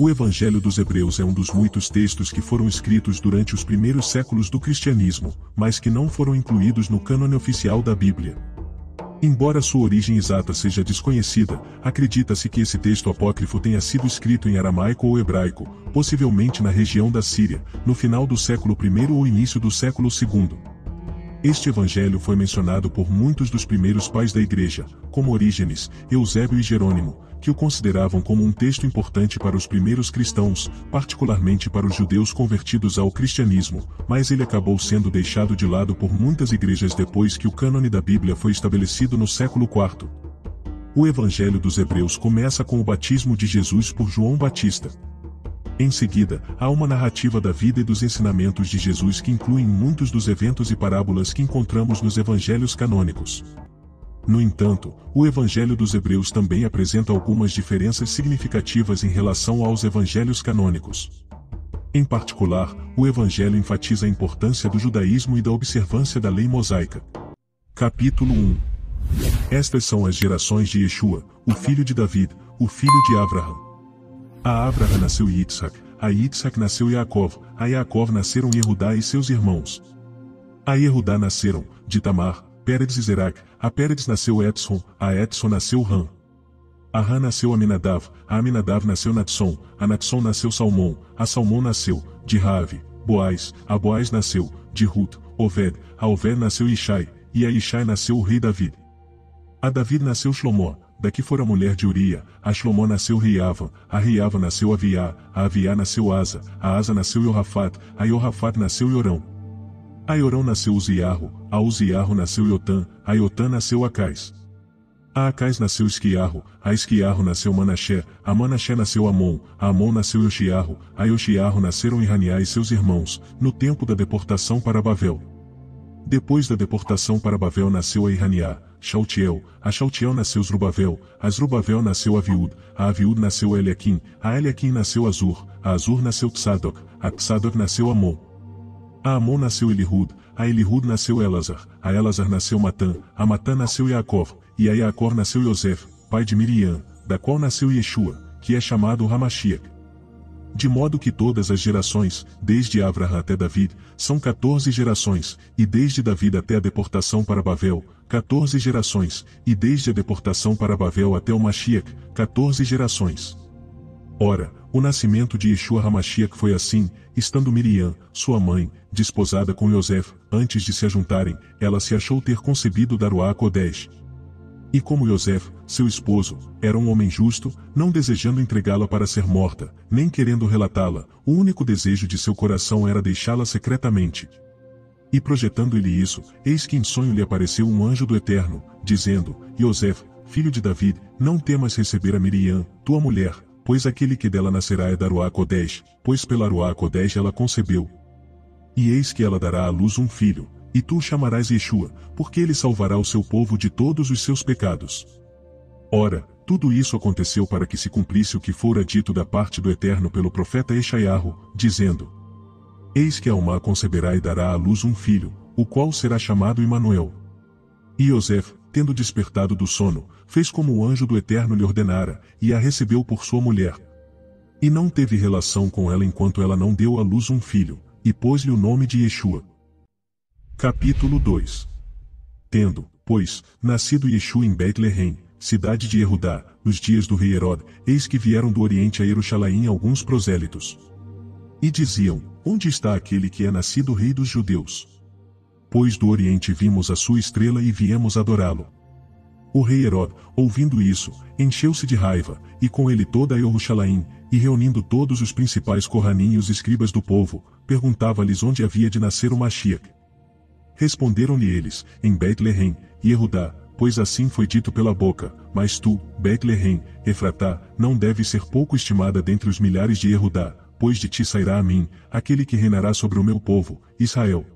O Evangelho dos Hebreus é um dos muitos textos que foram escritos durante os primeiros séculos do cristianismo, mas que não foram incluídos no cânone oficial da Bíblia. Embora sua origem exata seja desconhecida, acredita-se que esse texto apócrifo tenha sido escrito em aramaico ou hebraico, possivelmente na região da Síria, no final do século I ou início do século II. Este evangelho foi mencionado por muitos dos primeiros pais da Igreja, como Orígenes, Eusébio e Jerônimo, que o consideravam como um texto importante para os primeiros cristãos, particularmente para os judeus convertidos ao cristianismo, mas ele acabou sendo deixado de lado por muitas igrejas depois que o cânone da Bíblia foi estabelecido no século IV. O Evangelho dos Hebreus começa com o batismo de Jesus por João Batista. Em seguida, há uma narrativa da vida e dos ensinamentos de Jesus que incluem muitos dos eventos e parábolas que encontramos nos evangelhos canônicos. No entanto, o Evangelho dos Hebreus também apresenta algumas diferenças significativas em relação aos evangelhos canônicos. Em particular, o Evangelho enfatiza a importância do judaísmo e da observância da lei mosaica. Capítulo 1. Estas são as gerações de Yeshua, o filho de David, o filho de Avraham. A Avraham nasceu Yitzhak, a Yitzhak nasceu Yaakov, a Yaakov nasceram Yehudá e seus irmãos. A Yehudá nasceram, de Tamar, Péredes e Zerac, a Péredes nasceu Edson, a Edson nasceu Ram. A Ram nasceu Aminadav, a Aminadav nasceu Natson, a Natson nasceu Salmão, a Salmão nasceu, de Raabe, Boaz, a Boaz nasceu, de Ruth, Oved, a Oved nasceu Ishai, e a Ishai nasceu o rei David. A David nasceu Shlomo, daqui fora mulher de Uria, a Shlomo nasceu Reiava, a Reiava nasceu Aviá, a Aviá nasceu Asa, a Asa nasceu Iorafat, a Iorafat nasceu Yorão. A Yorão nasceu Uziarro, a Uziarro nasceu Iotã, a Iotã nasceu Acais. A Acais nasceu Esquiarro, a Esquiarro nasceu Manaxé, a Manaxé nasceu Amon, a Amon nasceu Ioxiarro, a Ioxiarro nasceram Iraniá e seus irmãos, no tempo da deportação para Bavel. Depois da deportação para Bavel nasceu a Iraniá, Shaltiel, a Shaltiel nasceu Zrubavel, a Zrubavel nasceu Aviúd, a Aviúd nasceu Eliaquim, a Eliaquim nasceu Azur, a Azur nasceu Tsadok, a Tsadok nasceu Amon. A Amon nasceu Elihud, a Elihud nasceu Elazar, a Elazar nasceu Matã, a Matã nasceu Yaakov, e a Yaakov nasceu Yosef, pai de Miriam, da qual nasceu Yeshua, que é chamado Hamashiach. De modo que todas as gerações, desde Avraham até David, são 14 gerações, e desde David até a deportação para Bavel, 14 gerações, e desde a deportação para Bavel até o Mashiach, 14 gerações. Ora, o nascimento de Yeshua HaMashiach foi assim, estando Miriam, sua mãe, desposada com Yosef, antes de se ajuntarem, ela se achou ter concebido da Ruach Kodesh. E como Yosef, seu esposo, era um homem justo, não desejando entregá-la para ser morta, nem querendo relatá-la, o único desejo de seu coração era deixá-la secretamente. E projetando-lhe isso, eis que em sonho lhe apareceu um anjo do Eterno, dizendo: Yosef, filho de David, não temas receber a Miriam, tua mulher, pois aquele que dela nascerá é da Ruach Kodesh, pois pela Ruach Kodesh ela concebeu. E eis que ela dará à luz um filho, e tu o chamarás Yeshua, porque ele salvará o seu povo de todos os seus pecados. Ora, tudo isso aconteceu para que se cumprisse o que fora dito da parte do Eterno pelo profeta Eshaiarro, dizendo: Eis que Almá conceberá e dará à luz um filho, o qual será chamado Emanuel. E Yosef, tendo despertado do sono, fez como o anjo do Eterno lhe ordenara, e a recebeu por sua mulher. E não teve relação com ela enquanto ela não deu à luz um filho, e pôs-lhe o nome de Yeshua. Capítulo 2. Tendo, pois, nascido Yeshua em Betlehem, cidade de Yehudá, nos dias do rei Herode, eis que vieram do Oriente a Jerusalém alguns prosélitos. E diziam: Onde está aquele que é nascido rei dos judeus? Pois do Oriente vimos a sua estrela e viemos adorá-lo. O rei Herode, ouvindo isso, encheu-se de raiva, e com ele toda a Jerusalém, e reunindo todos os principais Kohanim e os escribas do povo, perguntava-lhes onde havia de nascer o Mashiach. Responderam-lhe eles: Em Betlehem, Yehudá, pois assim foi dito pela boca, mas tu, Betlehem, Efratá, não deves ser pouco estimada dentre os milhares de Yehudá, pois de ti sairá a mim, aquele que reinará sobre o meu povo, Israel.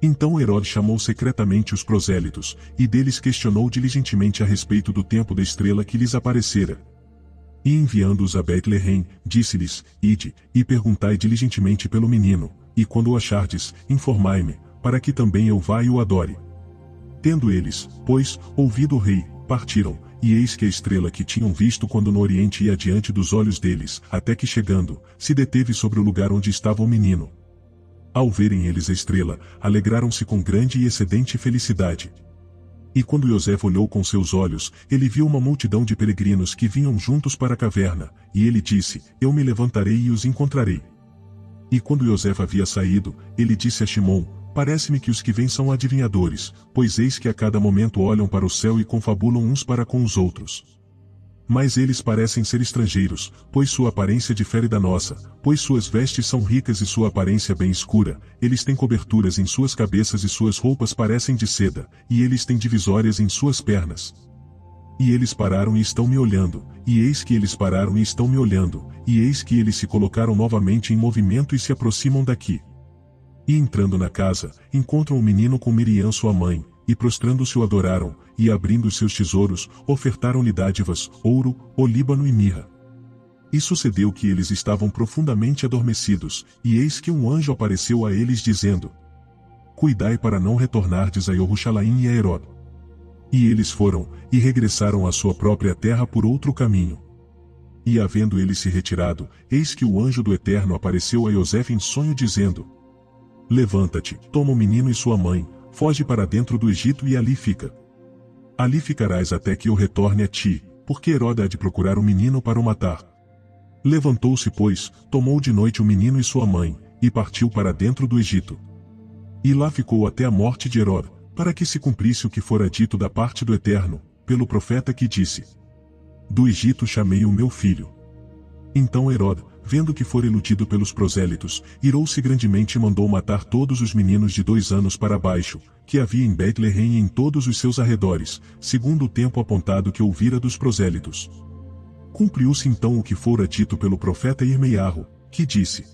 Então Herodes chamou secretamente os prosélitos, e deles questionou diligentemente a respeito do tempo da estrela que lhes aparecera. E enviando-os a Betlehem, disse-lhes: Ide, e perguntai diligentemente pelo menino, e quando o achardes, informai-me, para que também eu vá e o adore. Tendo eles, pois, ouvido o rei, partiram, e eis que a estrela que tinham visto quando no oriente ia diante dos olhos deles, até que chegando, se deteve sobre o lugar onde estava o menino. Ao verem eles a estrela, alegraram-se com grande e excedente felicidade. E quando José olhou com seus olhos, ele viu uma multidão de peregrinos que vinham juntos para a caverna, e ele disse: Eu me levantarei e os encontrarei. E quando José havia saído, ele disse a Shimon: Parece-me que os que vêm são adivinhadores, pois eis que a cada momento olham para o céu e confabulam uns para com os outros. Mas eles parecem ser estrangeiros, pois sua aparência difere da nossa, pois suas vestes são ricas e sua aparência bem escura, eles têm coberturas em suas cabeças e suas roupas parecem de seda, e eles têm divisórias em suas pernas. E eles pararam e estão me olhando, e eis que eles pararam e estão me olhando, e eis que eles se colocaram novamente em movimento e se aproximam daqui. E entrando na casa, encontram o menino com Miriam sua mãe, e prostrando-se o adoraram, e abrindo os seus tesouros, ofertaram-lhe dádivas, ouro, olíbano e mirra. E sucedeu que eles estavam profundamente adormecidos, e eis que um anjo apareceu a eles dizendo: Cuidai para não retornardes a Jerusalém e a Herode. E eles foram, e regressaram à sua própria terra por outro caminho. E havendo eles se retirado, eis que o anjo do Eterno apareceu a José em sonho dizendo: Levanta-te, toma o menino e sua mãe, foge para dentro do Egito e ali fica. Ali ficarás até que eu retorne a ti, porque Herode há de procurar o menino para o matar. Levantou-se, pois, tomou de noite o menino e sua mãe, e partiu para dentro do Egito. E lá ficou até a morte de Herode, para que se cumprisse o que fora dito da parte do Eterno, pelo profeta que disse: Do Egito chamei o meu filho. Então Herode, vendo que fora iludido pelos prosélitos, irou-se grandemente e mandou matar todos os meninos de 2 anos para baixo, que havia em Betleém e em todos os seus arredores, segundo o tempo apontado que ouvira dos prosélitos. Cumpriu-se então o que fora dito pelo profeta Irmeiarro, que disse: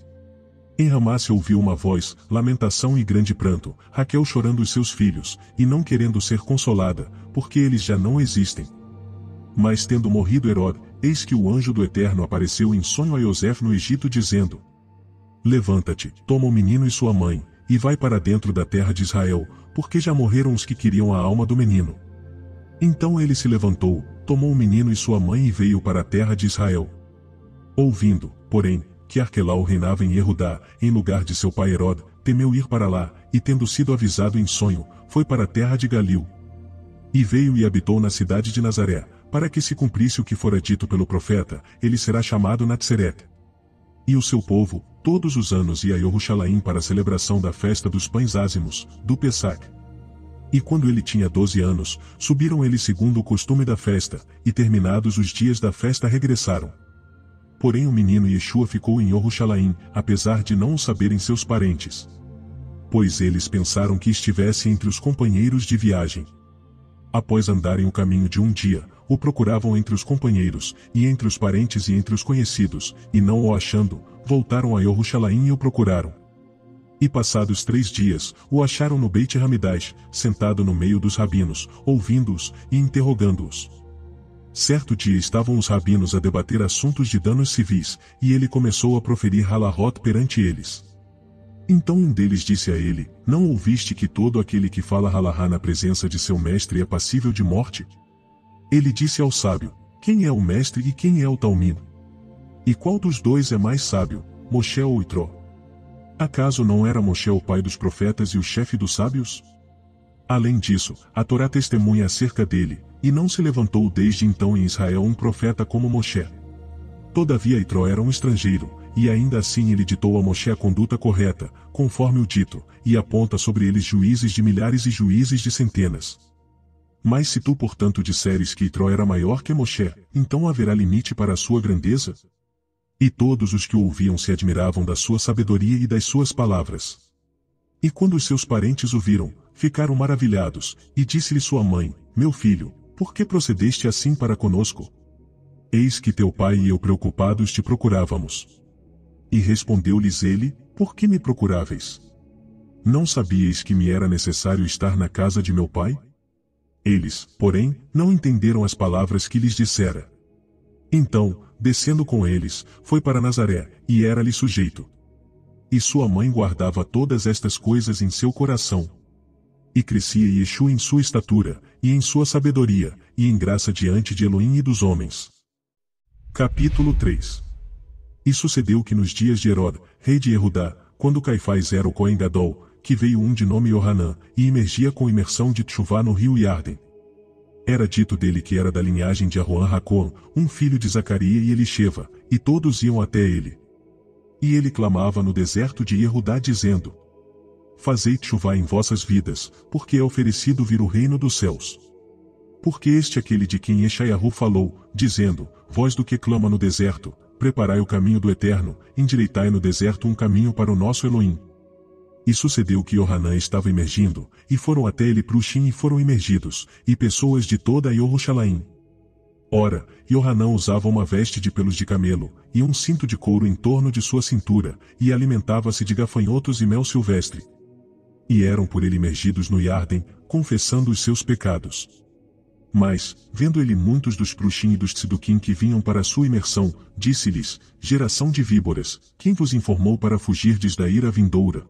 Em Ramá se ouviu uma voz, lamentação e grande pranto, Raquel chorando os seus filhos, e não querendo ser consolada, porque eles já não existem. Mas tendo morrido Herode, eis que o anjo do Eterno apareceu em sonho a José no Egito dizendo: Levanta-te, toma o menino e sua mãe, e vai para dentro da terra de Israel, porque já morreram os que queriam a alma do menino. Então ele se levantou, tomou o menino e sua mãe e veio para a terra de Israel. Ouvindo, porém, que Arquelau reinava em Judá, em lugar de seu pai Herode, temeu ir para lá, e tendo sido avisado em sonho, foi para a terra de Galil. E veio e habitou na cidade de Nazaré, para que se cumprisse o que fora dito pelo profeta: ele será chamado Natseret. E o seu povo, todos os anos ia a Jerusalém para a celebração da festa dos pães ázimos, do Pessac. E quando ele tinha 12 anos, subiram eles segundo o costume da festa, e terminados os dias da festa regressaram. Porém o menino Yeshua ficou em Jerusalém, apesar de não o saberem seus parentes. Pois eles pensaram que estivesse entre os companheiros de viagem. Após andarem o caminho de um dia, o procuravam entre os companheiros, e entre os parentes e entre os conhecidos, e não o achando, voltaram a Jerusalém e o procuraram. E passados 3 dias, o acharam no Beit Hamidash, sentado no meio dos rabinos, ouvindo-os e interrogando-os. Certo dia estavam os rabinos a debater assuntos de danos civis, e ele começou a proferir halahot perante eles. Então um deles disse a ele: Não ouviste que todo aquele que fala halahá na presença de seu mestre é passível de morte? Ele disse ao sábio: Quem é o mestre e quem é o talmid? E qual dos dois é mais sábio, Moshe ou Itró? Acaso não era Moshe o pai dos profetas e o chefe dos sábios? Além disso, a Torá testemunha acerca dele, e não se levantou desde então em Israel um profeta como Moshe. Todavia Itró era um estrangeiro, e ainda assim ele ditou a Moshe a conduta correta, conforme o dito, e aponta sobre eles juízes de milhares e juízes de centenas. Mas se tu portanto disseres que Itró era maior que Moshe, então haverá limite para a sua grandeza? E todos os que o ouviam se admiravam da sua sabedoria e das suas palavras. E quando os seus parentes o viram, ficaram maravilhados, e disse-lhe sua mãe: Meu filho, por que procedeste assim para conosco? Eis que teu pai e eu preocupados te procurávamos. E respondeu-lhes ele: Por que me procuráveis? Não sabíeis que me era necessário estar na casa de meu pai? Eles, porém, não entenderam as palavras que lhes dissera. Então, descendo com eles, foi para Nazaré, e era-lhe sujeito. E sua mãe guardava todas estas coisas em seu coração. E crescia Yeshua em sua estatura, e em sua sabedoria, e em graça diante de Elohim e dos homens. Capítulo 3. E sucedeu que nos dias de Herod, rei de Judá, quando Caifás era o Cohen Gadol, que veio um de nome Yohanã, e imergia com imersão de Tchuvá no rio Iarden. Era dito dele que era da linhagem de Aroã Racon, um filho de Zacaria e Elisheva, e todos iam até ele. E ele clamava no deserto de Jehudá dizendo: Fazei Tchuvá em vossas vidas, porque é oferecido vir o reino dos céus. Porque este é aquele de quem Yeshayahu falou, dizendo: Vós do que clama no deserto, preparai o caminho do Eterno, endireitai no deserto um caminho para o nosso Elohim. E sucedeu que Yohanã estava imergindo, e foram até ele Prushim e foram imergidos, e pessoas de toda Jerusalém. Ora, Yohanã usava uma veste de pelos de camelo, e um cinto de couro em torno de sua cintura, e alimentava-se de gafanhotos e mel silvestre. E eram por ele imergidos no Iarden, confessando os seus pecados. Mas, vendo ele muitos dos Prushim e dos Tzeduquim que vinham para a sua imersão, disse-lhes: Geração de víboras, quem vos informou para fugirdes da ira vindoura?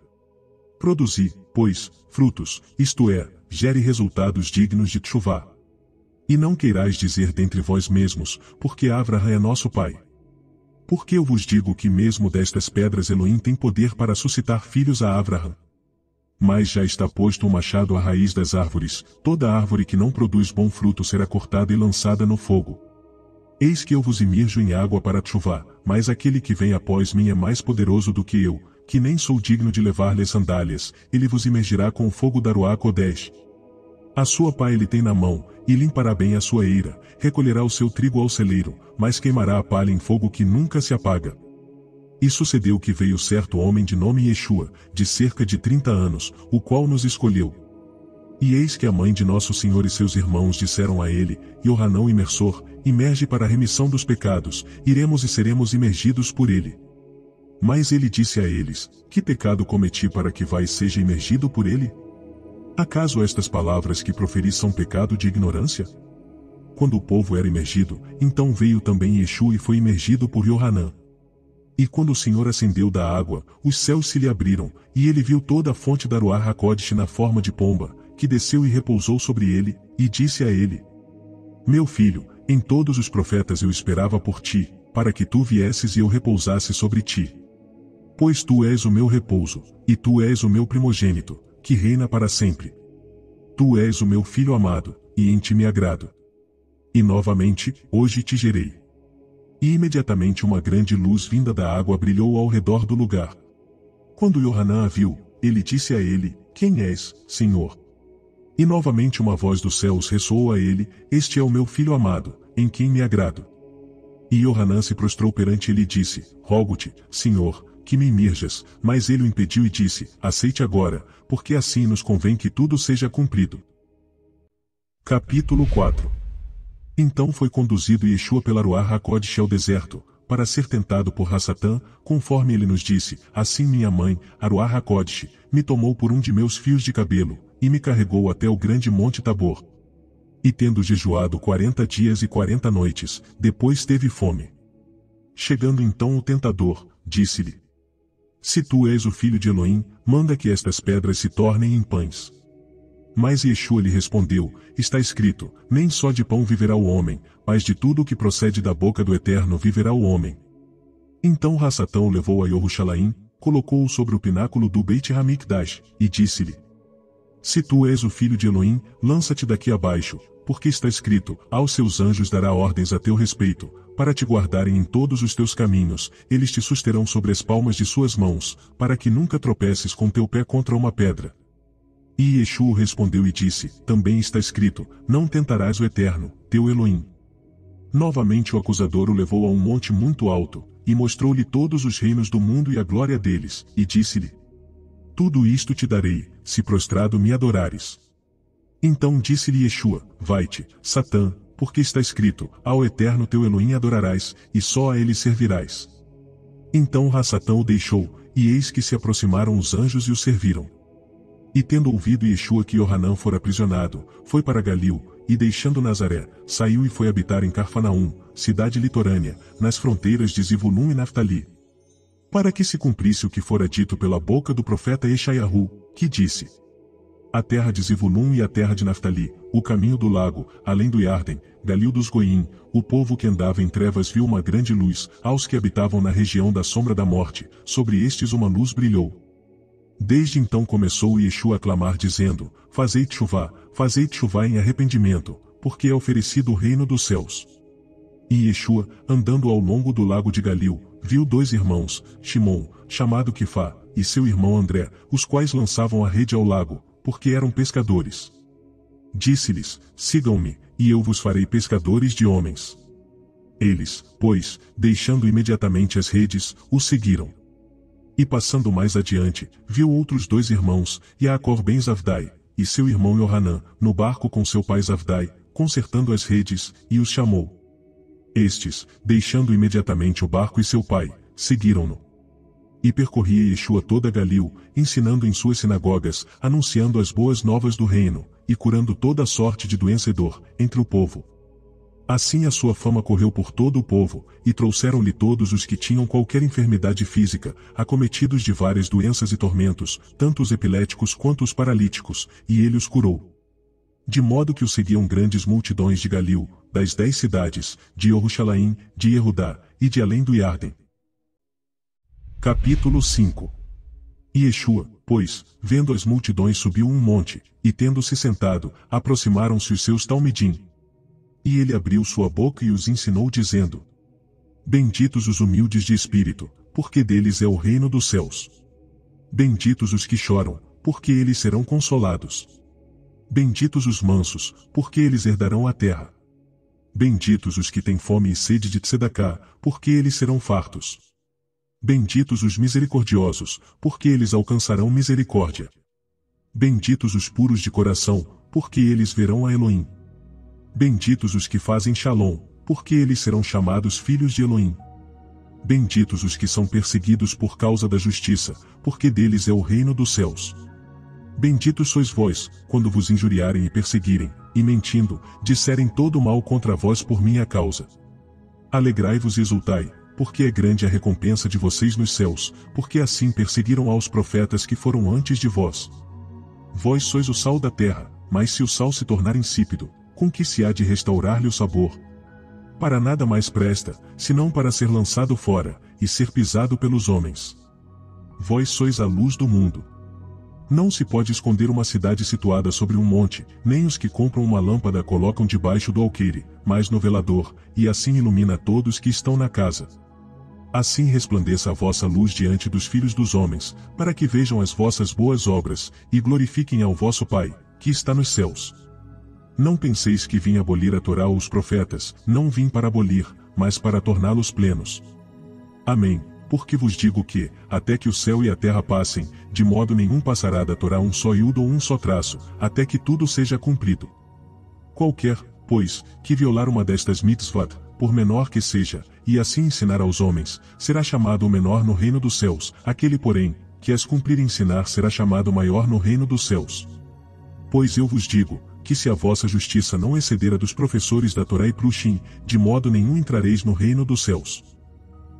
Produzi, pois, frutos, isto é, gere resultados dignos de Tchuvá. E não queirais dizer dentre vós mesmos, porque Avraham é nosso pai. Porque eu vos digo que mesmo destas pedras Elohim tem poder para suscitar filhos a Avraham. Mas já está posto um machado à raiz das árvores, toda árvore que não produz bom fruto será cortada e lançada no fogo. Eis que eu vos imerjo em água para Tchuvá, mas aquele que vem após mim é mais poderoso do que eu, que nem sou digno de levar-lhe sandálias, ele vos imergirá com o fogo da Ruach Kodesh. A sua pá ele tem na mão, e limpará bem a sua eira, recolherá o seu trigo ao celeiro, mas queimará a palha em fogo que nunca se apaga. E sucedeu que veio certo homem de nome Yeshua, de cerca de 30 anos, o qual nos escolheu. E eis que a mãe de nosso Senhor e seus irmãos disseram a ele: Yohanã imersor, imerge para a remissão dos pecados, iremos e seremos imergidos por ele. Mas ele disse a eles: Que pecado cometi para que vai seja imergido por ele? Acaso estas palavras que proferi são pecado de ignorância? Quando o povo era imergido, então veio também Yeshua e foi imergido por Yohanã. E quando o Senhor ascendeu da água, os céus se lhe abriram, e ele viu toda a fonte da Ruach HaKodesh na forma de pomba, que desceu e repousou sobre ele, e disse a ele: Meu filho, em todos os profetas eu esperava por ti, para que tu viesses e eu repousasse sobre ti. Pois tu és o meu repouso, e tu és o meu primogênito, que reina para sempre. Tu és o meu filho amado, e em ti me agrado. E novamente, hoje te gerei. E imediatamente uma grande luz vinda da água brilhou ao redor do lugar. Quando Yohanã a viu, ele disse a ele: Quem és, Senhor? E novamente uma voz dos céus ressoou a ele: Este é o meu filho amado, em quem me agrado. E Yohanã se prostrou perante ele e disse: Rogo-te, Senhor, que me imerjas, mas ele o impediu e disse: Aceite agora, porque assim nos convém que tudo seja cumprido. Capítulo 4. Então foi conduzido Yeshua pela Ruach HaKodesh ao deserto, para ser tentado por Rassatã, conforme ele nos disse: Assim minha mãe, a Ruach HaKodesh, me tomou por um de meus fios de cabelo, e me carregou até o grande monte Tabor. E tendo jejuado 40 dias e 40 noites, depois teve fome. Chegando então o tentador, disse-lhe: Se tu és o filho de Elohim, manda que estas pedras se tornem em pães. Mas Yeshua lhe respondeu: Está escrito: Nem só de pão viverá o homem, mas de tudo o que procede da boca do Eterno viverá o homem. Então Rassatã o levou a Jerusalém, colocou-o sobre o pináculo do Beit Hamikdash, e disse-lhe: Se tu és o filho de Elohim, lança-te daqui abaixo, porque está escrito: Aos seus anjos dará ordens a teu respeito, para te guardarem em todos os teus caminhos, eles te susterão sobre as palmas de suas mãos, para que nunca tropeces com teu pé contra uma pedra. E Yeshua respondeu e disse: Também está escrito: Não tentarás o Eterno, teu Elohim. Novamente o acusador o levou a um monte muito alto, e mostrou-lhe todos os reinos do mundo e a glória deles, e disse-lhe: Tudo isto te darei, se prostrado me adorares. Então disse-lhe Yeshua: Vai-te, Satã, porque está escrito: Ao Eterno teu Elohim adorarás, e só a ele servirás. Então Rassatã o deixou, e eis que se aproximaram os anjos e o serviram. E tendo ouvido Yeshua que Yohanã fora aprisionado, foi para Galil, e deixando Nazaré, saiu e foi habitar em Carfanaum, cidade litorânea, nas fronteiras de Zivulum e Naftali. Para que se cumprisse o que fora dito pela boca do profeta Yeshayahu, que disse: a terra de Zebulun e a terra de Naftali, o caminho do lago, além do Iarden, Galil dos Goim, o povo que andava em trevas viu uma grande luz, aos que habitavam na região da sombra da morte, sobre estes uma luz brilhou. Desde então começou Yeshua a clamar dizendo, fazei chuvá em arrependimento, porque é oferecido o reino dos céus. E Yeshua, andando ao longo do lago de Galil, viu 2 irmãos, Shimon, chamado Quifá, e seu irmão André, os quais lançavam a rede ao lago, porque eram pescadores. Disse-lhes, sigam-me, e eu vos farei pescadores de homens. Eles, pois, deixando imediatamente as redes, o seguiram. E passando mais adiante, viu outros 2 irmãos, Yaakov ben Zavdai, e seu irmão Yohanã, no barco com seu pai Zavdai, consertando as redes, e os chamou. Estes, deixando imediatamente o barco e seu pai, seguiram-no. E percorria Yeshua toda Galil, ensinando em suas sinagogas, anunciando as boas novas do reino, e curando toda sorte de doença e dor, entre o povo. Assim a sua fama correu por todo o povo, e trouxeram-lhe todos os que tinham qualquer enfermidade física, acometidos de várias doenças e tormentos, tanto os epiléticos quanto os paralíticos, e ele os curou. De modo que o seguiam grandes multidões de Galil, das 10 cidades, de Jerusalém, de Yehudá, e de além do Iarden. Capítulo 5. E Yeshua, pois, vendo as multidões subiu um monte, e tendo-se sentado, aproximaram-se os seus talmidim. E ele abriu sua boca e os ensinou dizendo, benditos os humildes de espírito, porque deles é o reino dos céus. Benditos os que choram, porque eles serão consolados. Benditos os mansos, porque eles herdarão a terra. Benditos os que têm fome e sede de tzedaká, porque eles serão fartos. Benditos os misericordiosos, porque eles alcançarão misericórdia. Benditos os puros de coração, porque eles verão a Elohim. Benditos os que fazem shalom, porque eles serão chamados filhos de Elohim. Benditos os que são perseguidos por causa da justiça, porque deles é o reino dos céus. Benditos sois vós, quando vos injuriarem e perseguirem, e mentindo, disserem todo mal contra vós por minha causa. Alegrai-vos e exultai, porque é grande a recompensa de vocês nos céus, porque assim perseguiram aos profetas que foram antes de vós. Vós sois o sal da terra, mas se o sal se tornar insípido, com que se há de restaurar-lhe o sabor? Para nada mais presta, senão para ser lançado fora, e ser pisado pelos homens. Vós sois a luz do mundo. Não se pode esconder uma cidade situada sobre um monte, nem os que compram uma lâmpada a colocam debaixo do alqueire, mas no velador, e assim ilumina todos que estão na casa. Assim resplandeça a vossa luz diante dos filhos dos homens, para que vejam as vossas boas obras, e glorifiquem ao vosso Pai, que está nos céus. Não penseis que vim abolir a Torá ou os profetas, não vim para abolir, mas para torná-los plenos. Amém. Porque vos digo que, até que o céu e a terra passem, de modo nenhum passará da Torá um só iudo ou um só traço, até que tudo seja cumprido. Qualquer, pois, que violar uma destas mitzvot, por menor que seja, e assim ensinar aos homens, será chamado o menor no reino dos céus, aquele porém, que as cumprir e ensinar será chamado maior no reino dos céus. Pois eu vos digo, que se a vossa justiça não exceder a dos professores da Torá e Prushim, de modo nenhum entrareis no reino dos céus.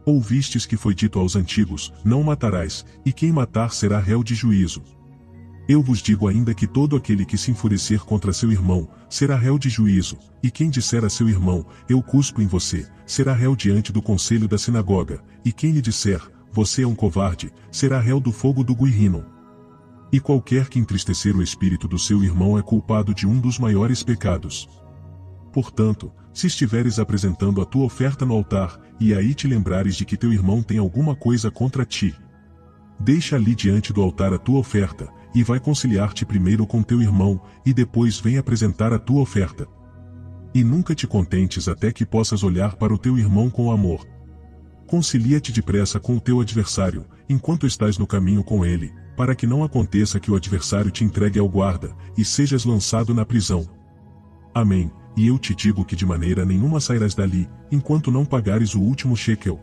Ouvistes que foi dito aos antigos, não matarás, e quem matar será réu de juízo. Eu vos digo ainda que todo aquele que se enfurecer contra seu irmão, será réu de juízo, e quem disser a seu irmão, eu cuspo em você, será réu diante do conselho da sinagoga, e quem lhe disser, você é um covarde, será réu do fogo do Guirino. E qualquer que entristecer o espírito do seu irmão é culpado de um dos maiores pecados. Portanto, se estiveres apresentando a tua oferta no altar, e aí te lembrares de que teu irmão tem alguma coisa contra ti, deixa ali diante do altar a tua oferta, e vai conciliar-te primeiro com teu irmão, e depois vem apresentar a tua oferta. E nunca te contentes até que possas olhar para o teu irmão com amor. Concilia-te depressa com o teu adversário, enquanto estás no caminho com ele, para que não aconteça que o adversário te entregue ao guarda, e sejas lançado na prisão. Amém. E eu te digo que de maneira nenhuma sairás dali, enquanto não pagares o último shekel.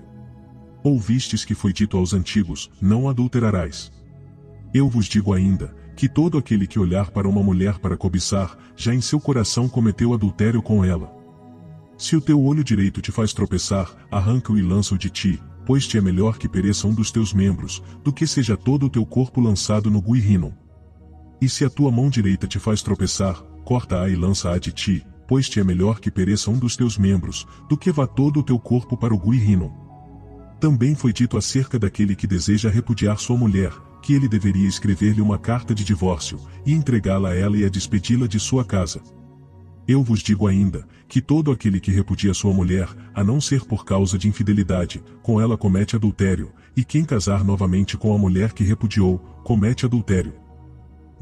Ouvistes que foi dito aos antigos, não adulterarás. Eu vos digo ainda, que todo aquele que olhar para uma mulher para cobiçar, já em seu coração cometeu adultério com ela. Se o teu olho direito te faz tropeçar, arranca-o e lança-o de ti, pois te é melhor que pereça um dos teus membros, do que seja todo o teu corpo lançado no Guirino. E se a tua mão direita te faz tropeçar, corta-a e lança-a de ti, pois te é melhor que pereça um dos teus membros, do que vá todo o teu corpo para o guirrino. Também foi dito acerca daquele que deseja repudiar sua mulher, que ele deveria escrever-lhe uma carta de divórcio, e entregá-la a ela e a despedi-la de sua casa. Eu vos digo ainda, que todo aquele que repudia sua mulher, a não ser por causa de infidelidade, com ela comete adultério, e quem casar novamente com a mulher que repudiou, comete adultério.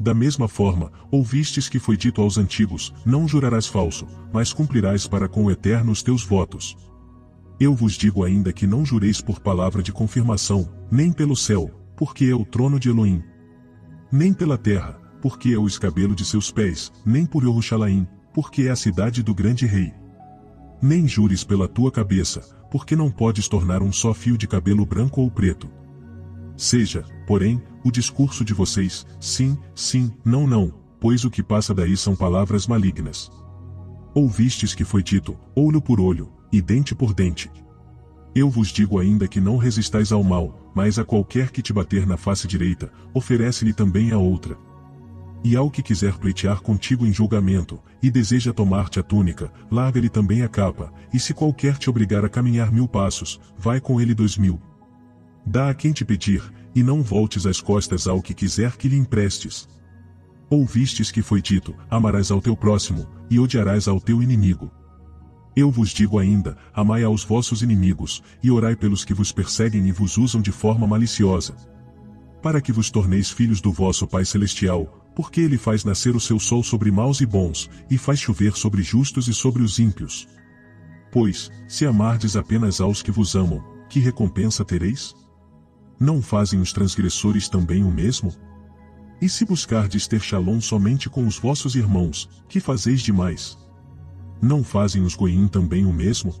Da mesma forma, ouvistes que foi dito aos antigos, não jurarás falso, mas cumprirás para com o Eterno os teus votos. Eu vos digo ainda que não jureis por palavra de confirmação, nem pelo céu, porque é o trono de Elohim. Nem pela terra, porque é o escabelo de seus pés, nem por Jerusalém, porque é a cidade do grande rei. Nem jures pela tua cabeça, porque não podes tornar um só fio de cabelo branco ou preto. Seja, porém, o discurso de vocês, sim, sim, não, não, pois o que passa daí são palavras malignas. Ouvistes que foi dito, olho por olho, e dente por dente. Eu vos digo ainda que não resistais ao mal, mas a qualquer que te bater na face direita, oferece-lhe também a outra. E ao que quiser pleitear contigo em julgamento, e deseja tomar-te a túnica, larga-lhe também a capa, e se qualquer te obrigar a caminhar 1000 passos, vai com ele 2000. Dá a quem te pedir, e não voltes as costas ao que quiser que lhe emprestes. Ouvistes que foi dito, amarás ao teu próximo, e odiarás ao teu inimigo. Eu vos digo ainda, amai aos vossos inimigos, e orai pelos que vos perseguem e vos usam de forma maliciosa. Para que vos torneis filhos do vosso Pai Celestial, porque ele faz nascer o seu sol sobre maus e bons, e faz chover sobre justos e sobre os ímpios. Pois, se amardes apenas aos que vos amam, que recompensa tereis? Não fazem os transgressores também o mesmo? E se buscardes ter shalom somente com os vossos irmãos, que fazeis demais? Não fazem os goim também o mesmo?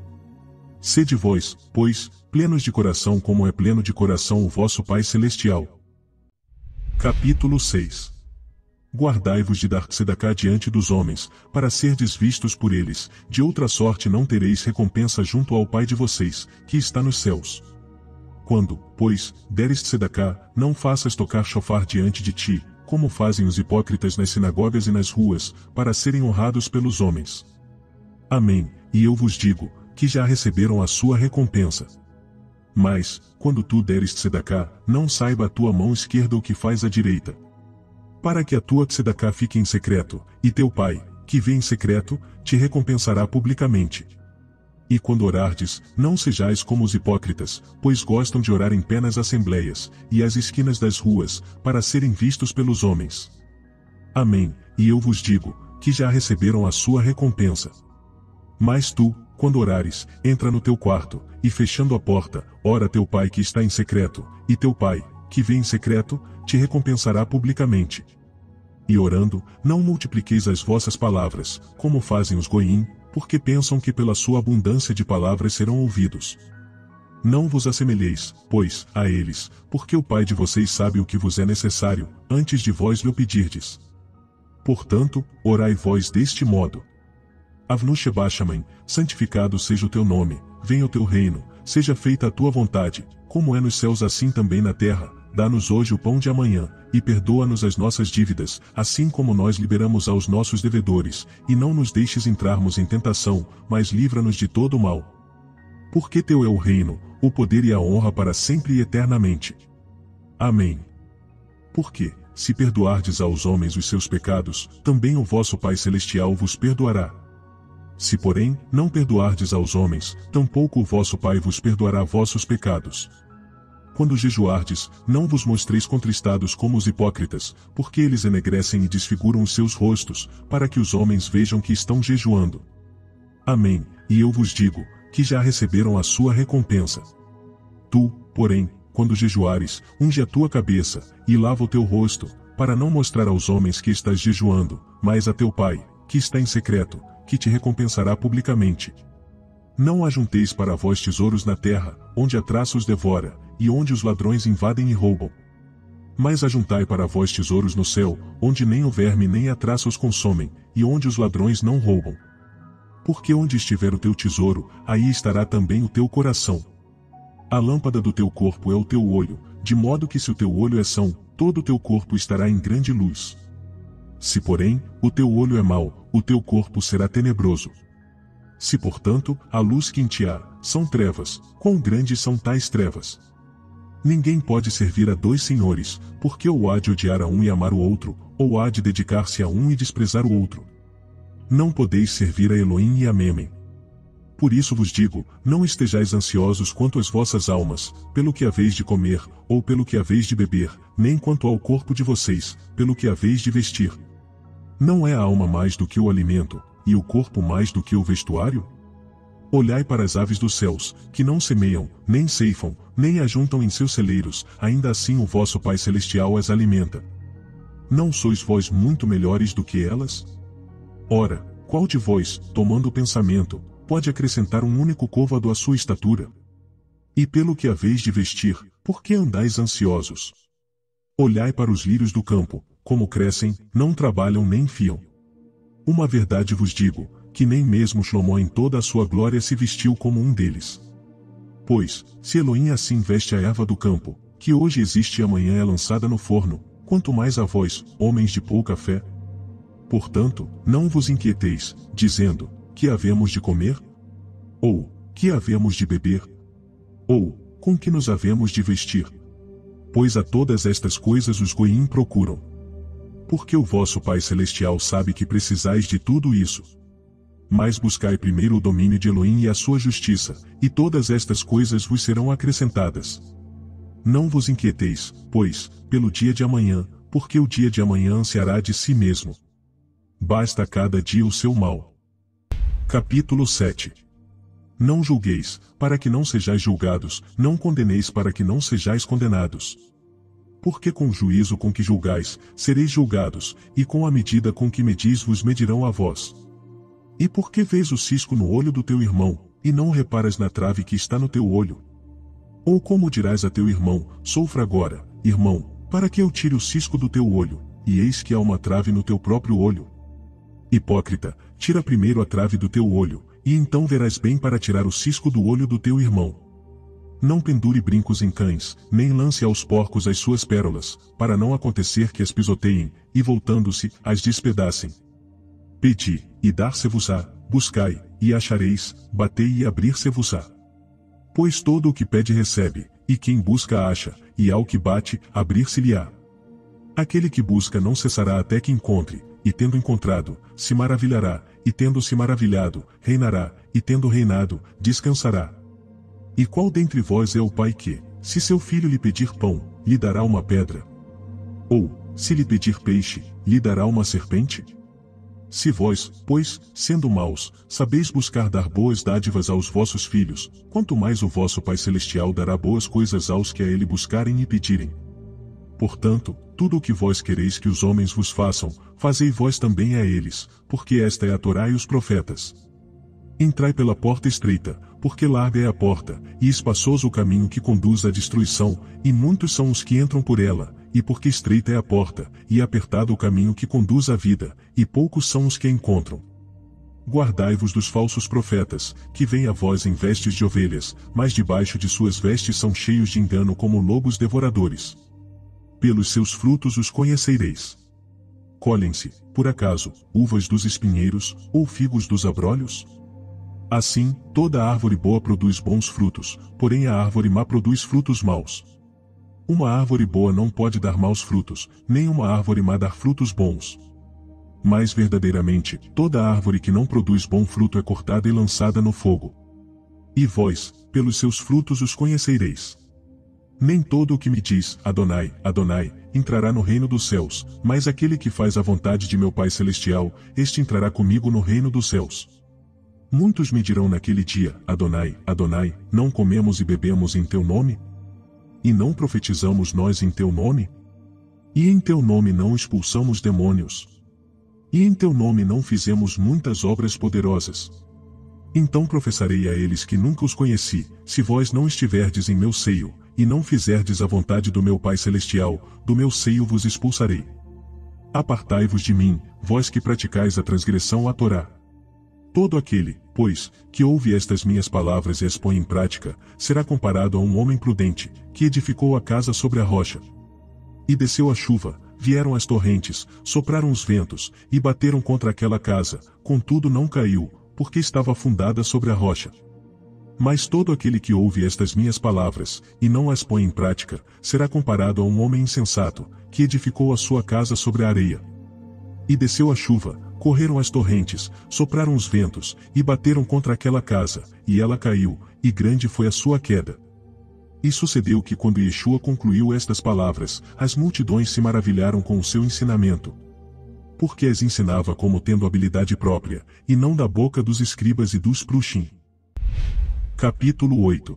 Sede vós, pois, plenos de coração como é pleno de coração o vosso Pai Celestial. Capítulo 6. Guardai-vos de dar tzedaká diante dos homens, para serdes vistos por eles, de outra sorte não tereis recompensa junto ao Pai de vocês, que está nos céus. Quando, pois, deres tzedaká, não faças tocar shofar diante de ti, como fazem os hipócritas nas sinagogas e nas ruas, para serem honrados pelos homens. Amém, e eu vos digo, que já receberam a sua recompensa. Mas, quando tu deres tzedaká, não saiba a tua mão esquerda o que faz a direita. Para que a tua tzedaká fique em secreto, e teu Pai, que vê em secreto, te recompensará publicamente. E quando orardes, não sejais como os hipócritas, pois gostam de orar em pé nas assembleias, e às esquinas das ruas, para serem vistos pelos homens. Amém, e eu vos digo, que já receberam a sua recompensa. Mas tu, quando orares, entra no teu quarto, e fechando a porta, ora a teu Pai que está em secreto, e teu Pai, que vê em secreto, te recompensará publicamente. E orando, não multipliqueis as vossas palavras, como fazem os goim, porque pensam que pela sua abundância de palavras serão ouvidos. Não vos assemelheis, pois, a eles, porque o Pai de vocês sabe o que vos é necessário, antes de vós lhe pedirdes. Portanto, orai vós deste modo. Avnu Sheba Shammai, santificado seja o teu nome, venha o teu reino, seja feita a tua vontade, como é nos céus assim também na terra. Dá-nos hoje o pão de amanhã, e perdoa-nos as nossas dívidas, assim como nós liberamos aos nossos devedores, e não nos deixes entrarmos em tentação, mas livra-nos de todo o mal. Porque teu é o reino, o poder e a honra para sempre e eternamente. Amém. Porque, se perdoardes aos homens os seus pecados, também o vosso Pai Celestial vos perdoará. Se porém, não perdoardes aos homens, tampouco o vosso Pai vos perdoará vossos pecados. Quando jejuardes, não vos mostreis contristados como os hipócritas, porque eles enegrecem e desfiguram os seus rostos, para que os homens vejam que estão jejuando. Amém, e eu vos digo, que já receberam a sua recompensa. Tu, porém, quando jejuares, unge a tua cabeça, e lava o teu rosto, para não mostrar aos homens que estás jejuando, mas a teu Pai, que está em secreto, que te recompensará publicamente. Não ajunteis para vós tesouros na terra, onde a traça os devora, e onde os ladrões invadem e roubam. Mas ajuntai para vós tesouros no céu, onde nem o verme nem a traça os consomem, e onde os ladrões não roubam. Porque onde estiver o teu tesouro, aí estará também o teu coração. A lâmpada do teu corpo é o teu olho, de modo que se o teu olho é são, todo o teu corpo estará em grande luz. Se porém, o teu olho é mau, o teu corpo será tenebroso. Se portanto, a luz que em ti há, são trevas, quão grandes são tais trevas? Ninguém pode servir a dois senhores, porque ou há de odiar a um e amar o outro, ou há de dedicar-se a um e desprezar o outro. Não podeis servir a Elohim e a Mêmen. Por isso vos digo, não estejais ansiosos quanto às vossas almas, pelo que haveis de comer, ou pelo que haveis de beber, nem quanto ao corpo de vocês, pelo que haveis de vestir. Não é a alma mais do que o alimento, e o corpo mais do que o vestuário? Olhai para as aves dos céus, que não semeiam, nem ceifam, nem ajuntam em seus celeiros, ainda assim o vosso Pai Celestial as alimenta. Não sois vós muito melhores do que elas? Ora, qual de vós, tomando o pensamento, pode acrescentar um único côvado à sua estatura? E pelo que haveis de vestir, por que andais ansiosos? Olhai para os lírios do campo, como crescem, não trabalham nem fiam. Uma verdade vos digo, que nem mesmo Salomão em toda a sua glória se vestiu como um deles. Pois, se Elohim assim veste a erva do campo, que hoje existe e amanhã é lançada no forno, quanto mais a vós, homens de pouca fé? Portanto, não vos inquieteis, dizendo, que havemos de comer? Ou, que havemos de beber? Ou, com que nos havemos de vestir? Pois a todas estas coisas os goim procuram. Porque o vosso Pai Celestial sabe que precisais de tudo isso. Mas buscai primeiro o domínio de Elohim e a sua justiça, e todas estas coisas vos serão acrescentadas. Não vos inquieteis, pois, pelo dia de amanhã, porque o dia de amanhã ansiará de si mesmo. Basta a cada dia o seu mal. Capítulo 7. Não julgueis, para que não sejais julgados, não condeneis para que não sejais condenados. Porque com o juízo com que julgais, sereis julgados, e com a medida com que medis vos medirão a vós. E por que vês o cisco no olho do teu irmão, e não reparas na trave que está no teu olho? Ou como dirás a teu irmão, sofra agora, irmão, para que eu tire o cisco do teu olho, e eis que há uma trave no teu próprio olho? Hipócrita, tira primeiro a trave do teu olho, e então verás bem para tirar o cisco do olho do teu irmão. Não pendure brincos em cães, nem lance aos porcos as suas pérolas, para não acontecer que as pisoteiem, e voltando-se, as despedacem. Pedi, e dar-se-vos-á, buscai, e achareis, batei e abrir-se-vos-á. Pois todo o que pede recebe, e quem busca acha, e ao que bate, abrir-se-lhe-á. Aquele que busca não cessará até que encontre, e tendo encontrado, se maravilhará, e tendo se maravilhado, reinará, e tendo reinado, descansará. E qual dentre vós é o pai que, se seu filho lhe pedir pão, lhe dará uma pedra? Ou, se lhe pedir peixe, lhe dará uma serpente? Se vós, pois, sendo maus, sabeis buscar dar boas dádivas aos vossos filhos, quanto mais o vosso Pai Celestial dará boas coisas aos que a ele buscarem e pedirem. Portanto, tudo o que vós quereis que os homens vos façam, fazei vós também a eles, porque esta é a Torá e os profetas. Entrai pela porta estreita, porque larga é a porta, e espaçoso o caminho que conduz à destruição, e muitos são os que entram por ela, e porque estreita é a porta, e apertado o caminho que conduz à vida, e poucos são os que a encontram. Guardai-vos dos falsos profetas, que vêm a vós em vestes de ovelhas, mas debaixo de suas vestes são cheios de engano como lobos devoradores. Pelos seus frutos os conhecereis. Colhem-se, por acaso, uvas dos espinheiros, ou figos dos abrolhos? Assim, toda árvore boa produz bons frutos, porém a árvore má produz frutos maus. Uma árvore boa não pode dar maus frutos, nem uma árvore má dar frutos bons. Mas verdadeiramente, toda árvore que não produz bom fruto é cortada e lançada no fogo. E vós, pelos seus frutos os conhecereis. Nem todo o que me diz, Adonai, Adonai, entrará no reino dos céus, mas aquele que faz a vontade de meu Pai Celestial, este entrará comigo no reino dos céus. Muitos me dirão naquele dia, Adonai, Adonai, não comemos e bebemos em teu nome? E não profetizamos nós em teu nome? E em teu nome não expulsamos demônios? E em teu nome não fizemos muitas obras poderosas? Então professarei a eles que nunca os conheci, se vós não estiverdes em meu seio, e não fizerdes a vontade do meu Pai Celestial, do meu seio vos expulsarei. Apartai-vos de mim, vós que praticais a transgressão à Torá. Todo aquele, pois, que ouve estas minhas palavras e as põe em prática, será comparado a um homem prudente, que edificou a casa sobre a rocha. E desceu a chuva, vieram as torrentes, sopraram os ventos, e bateram contra aquela casa, contudo não caiu, porque estava fundada sobre a rocha. Mas todo aquele que ouve estas minhas palavras, e não as põe em prática, será comparado a um homem insensato, que edificou a sua casa sobre a areia. E desceu a chuva, correram as torrentes, sopraram os ventos, e bateram contra aquela casa, e ela caiu, e grande foi a sua queda. E sucedeu que quando Yeshua concluiu estas palavras, as multidões se maravilharam com o seu ensinamento. Porque as ensinava como tendo habilidade própria, e não da boca dos escribas e dos prushim. Capítulo 8.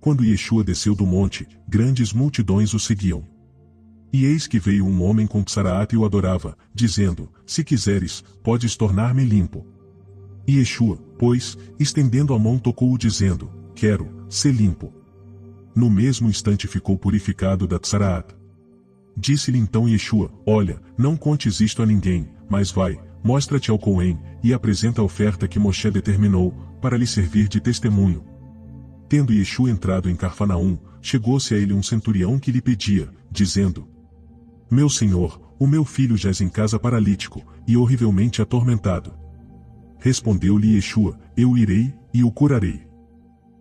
Quando Yeshua desceu do monte, grandes multidões o seguiam. E eis que veio um homem com Psaraat e o adorava, dizendo, se quiseres, podes tornar-me limpo. E Yeshua, pois, estendendo a mão tocou-o dizendo, quero, ser limpo. No mesmo instante ficou purificado da Psaraat. Disse-lhe então Yeshua, olha, não contes isto a ninguém, mas vai, mostra-te ao Cohen, e apresenta a oferta que Moshe determinou, para lhe servir de testemunho. Tendo Yeshua entrado em Carfanaum, chegou-se a ele um centurião que lhe pedia, dizendo, meu senhor, o meu filho jaz em casa paralítico, e horrivelmente atormentado. Respondeu-lhe Yeshua, eu irei, e o curarei.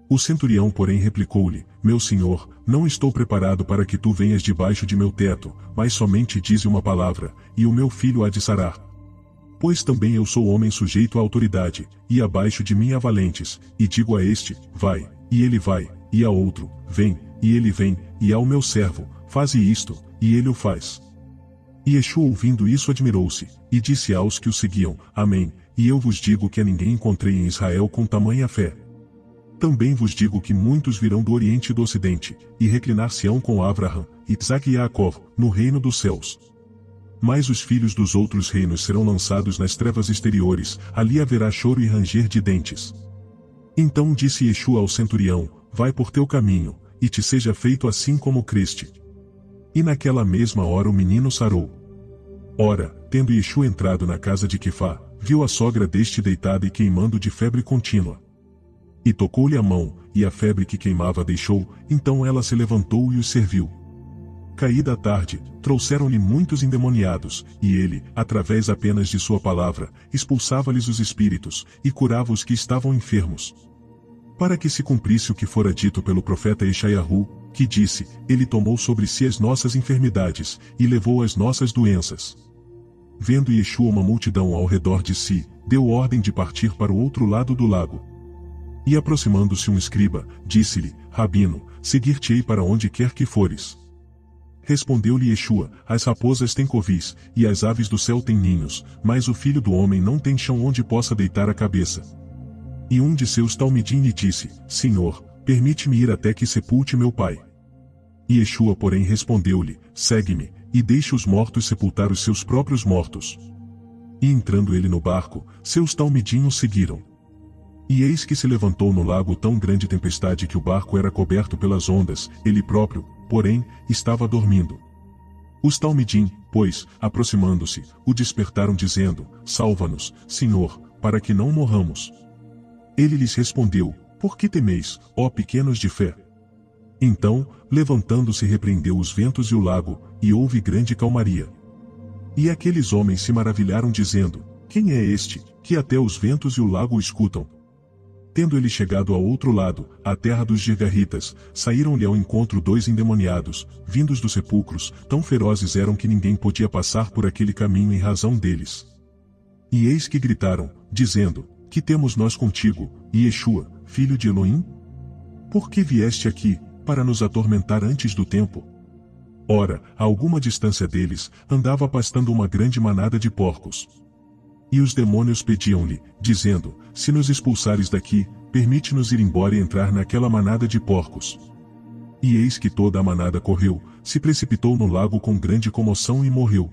O centurião porém replicou-lhe, meu senhor, não estou preparado para que tu venhas debaixo de meu teto, mas somente dize uma palavra, e o meu filho há de sarar. Pois também eu sou homem sujeito à autoridade, e abaixo de mim há valentes, e digo a este, vai, e ele vai, e a outro, vem, e ele vem, e ao meu servo, faze isto, e ele o faz. E Yeshua ouvindo isso admirou-se, e disse aos que o seguiam, amém, e eu vos digo que a ninguém encontrei em Israel com tamanha fé. Também vos digo que muitos virão do Oriente e do Ocidente, e reclinar-se-ão com Abraham, Isaque e Jacó, no reino dos céus. Mas os filhos dos outros reinos serão lançados nas trevas exteriores, ali haverá choro e ranger de dentes. Então disse Yeshua ao centurião, vai por teu caminho, e te seja feito assim como creste. E naquela mesma hora o menino sarou. Ora, tendo Yeshua entrado na casa de Quifá, viu a sogra deste deitada e queimando de febre contínua. E tocou-lhe a mão, e a febre que queimava deixou, então ela se levantou e os serviu. Caída a tarde, trouxeram-lhe muitos endemoniados, e ele, através apenas de sua palavra, expulsava-lhes os espíritos, e curava os que estavam enfermos. Para que se cumprisse o que fora dito pelo profeta Yeshayahu, que disse, ele tomou sobre si as nossas enfermidades, e levou as nossas doenças. Vendo Yeshua uma multidão ao redor de si, deu ordem de partir para o outro lado do lago. E aproximando-se um escriba, disse-lhe, Rabino, seguir-te-ei para onde quer que fores. Respondeu-lhe Yeshua, as raposas têm covis, e as aves do céu têm ninhos, mas o filho do homem não tem chão onde possa deitar a cabeça. E um de seus talmidim lhe disse, Senhor, permite-me ir até que sepulte meu pai. E Yeshua porém respondeu-lhe, segue-me, e deixe os mortos sepultar os seus próprios mortos. E entrando ele no barco, seus talmidim o seguiram. E eis que se levantou no lago tão grande tempestade que o barco era coberto pelas ondas, ele próprio, porém, estava dormindo. Os talmidim, pois, aproximando-se, o despertaram dizendo, salva-nos, Senhor, para que não morramos. Ele lhes respondeu, por que temeis, ó pequenos de fé? Então, levantando-se repreendeu os ventos e o lago, e houve grande calmaria. E aqueles homens se maravilharam dizendo, quem é este, que até os ventos e o lago o escutam? Tendo ele chegado ao outro lado, à terra dos Girgaritas, saíram-lhe ao encontro dois endemoniados, vindos dos sepulcros, tão ferozes eram que ninguém podia passar por aquele caminho em razão deles. E eis que gritaram, dizendo, que temos nós contigo, Yeshua, filho de Elohim? Por que vieste aqui, para nos atormentar antes do tempo? Ora, a alguma distância deles, andava pastando uma grande manada de porcos. E os demônios pediam-lhe, dizendo, se nos expulsares daqui, permite-nos ir embora e entrar naquela manada de porcos. E eis que toda a manada correu, se precipitou no lago com grande comoção e morreu.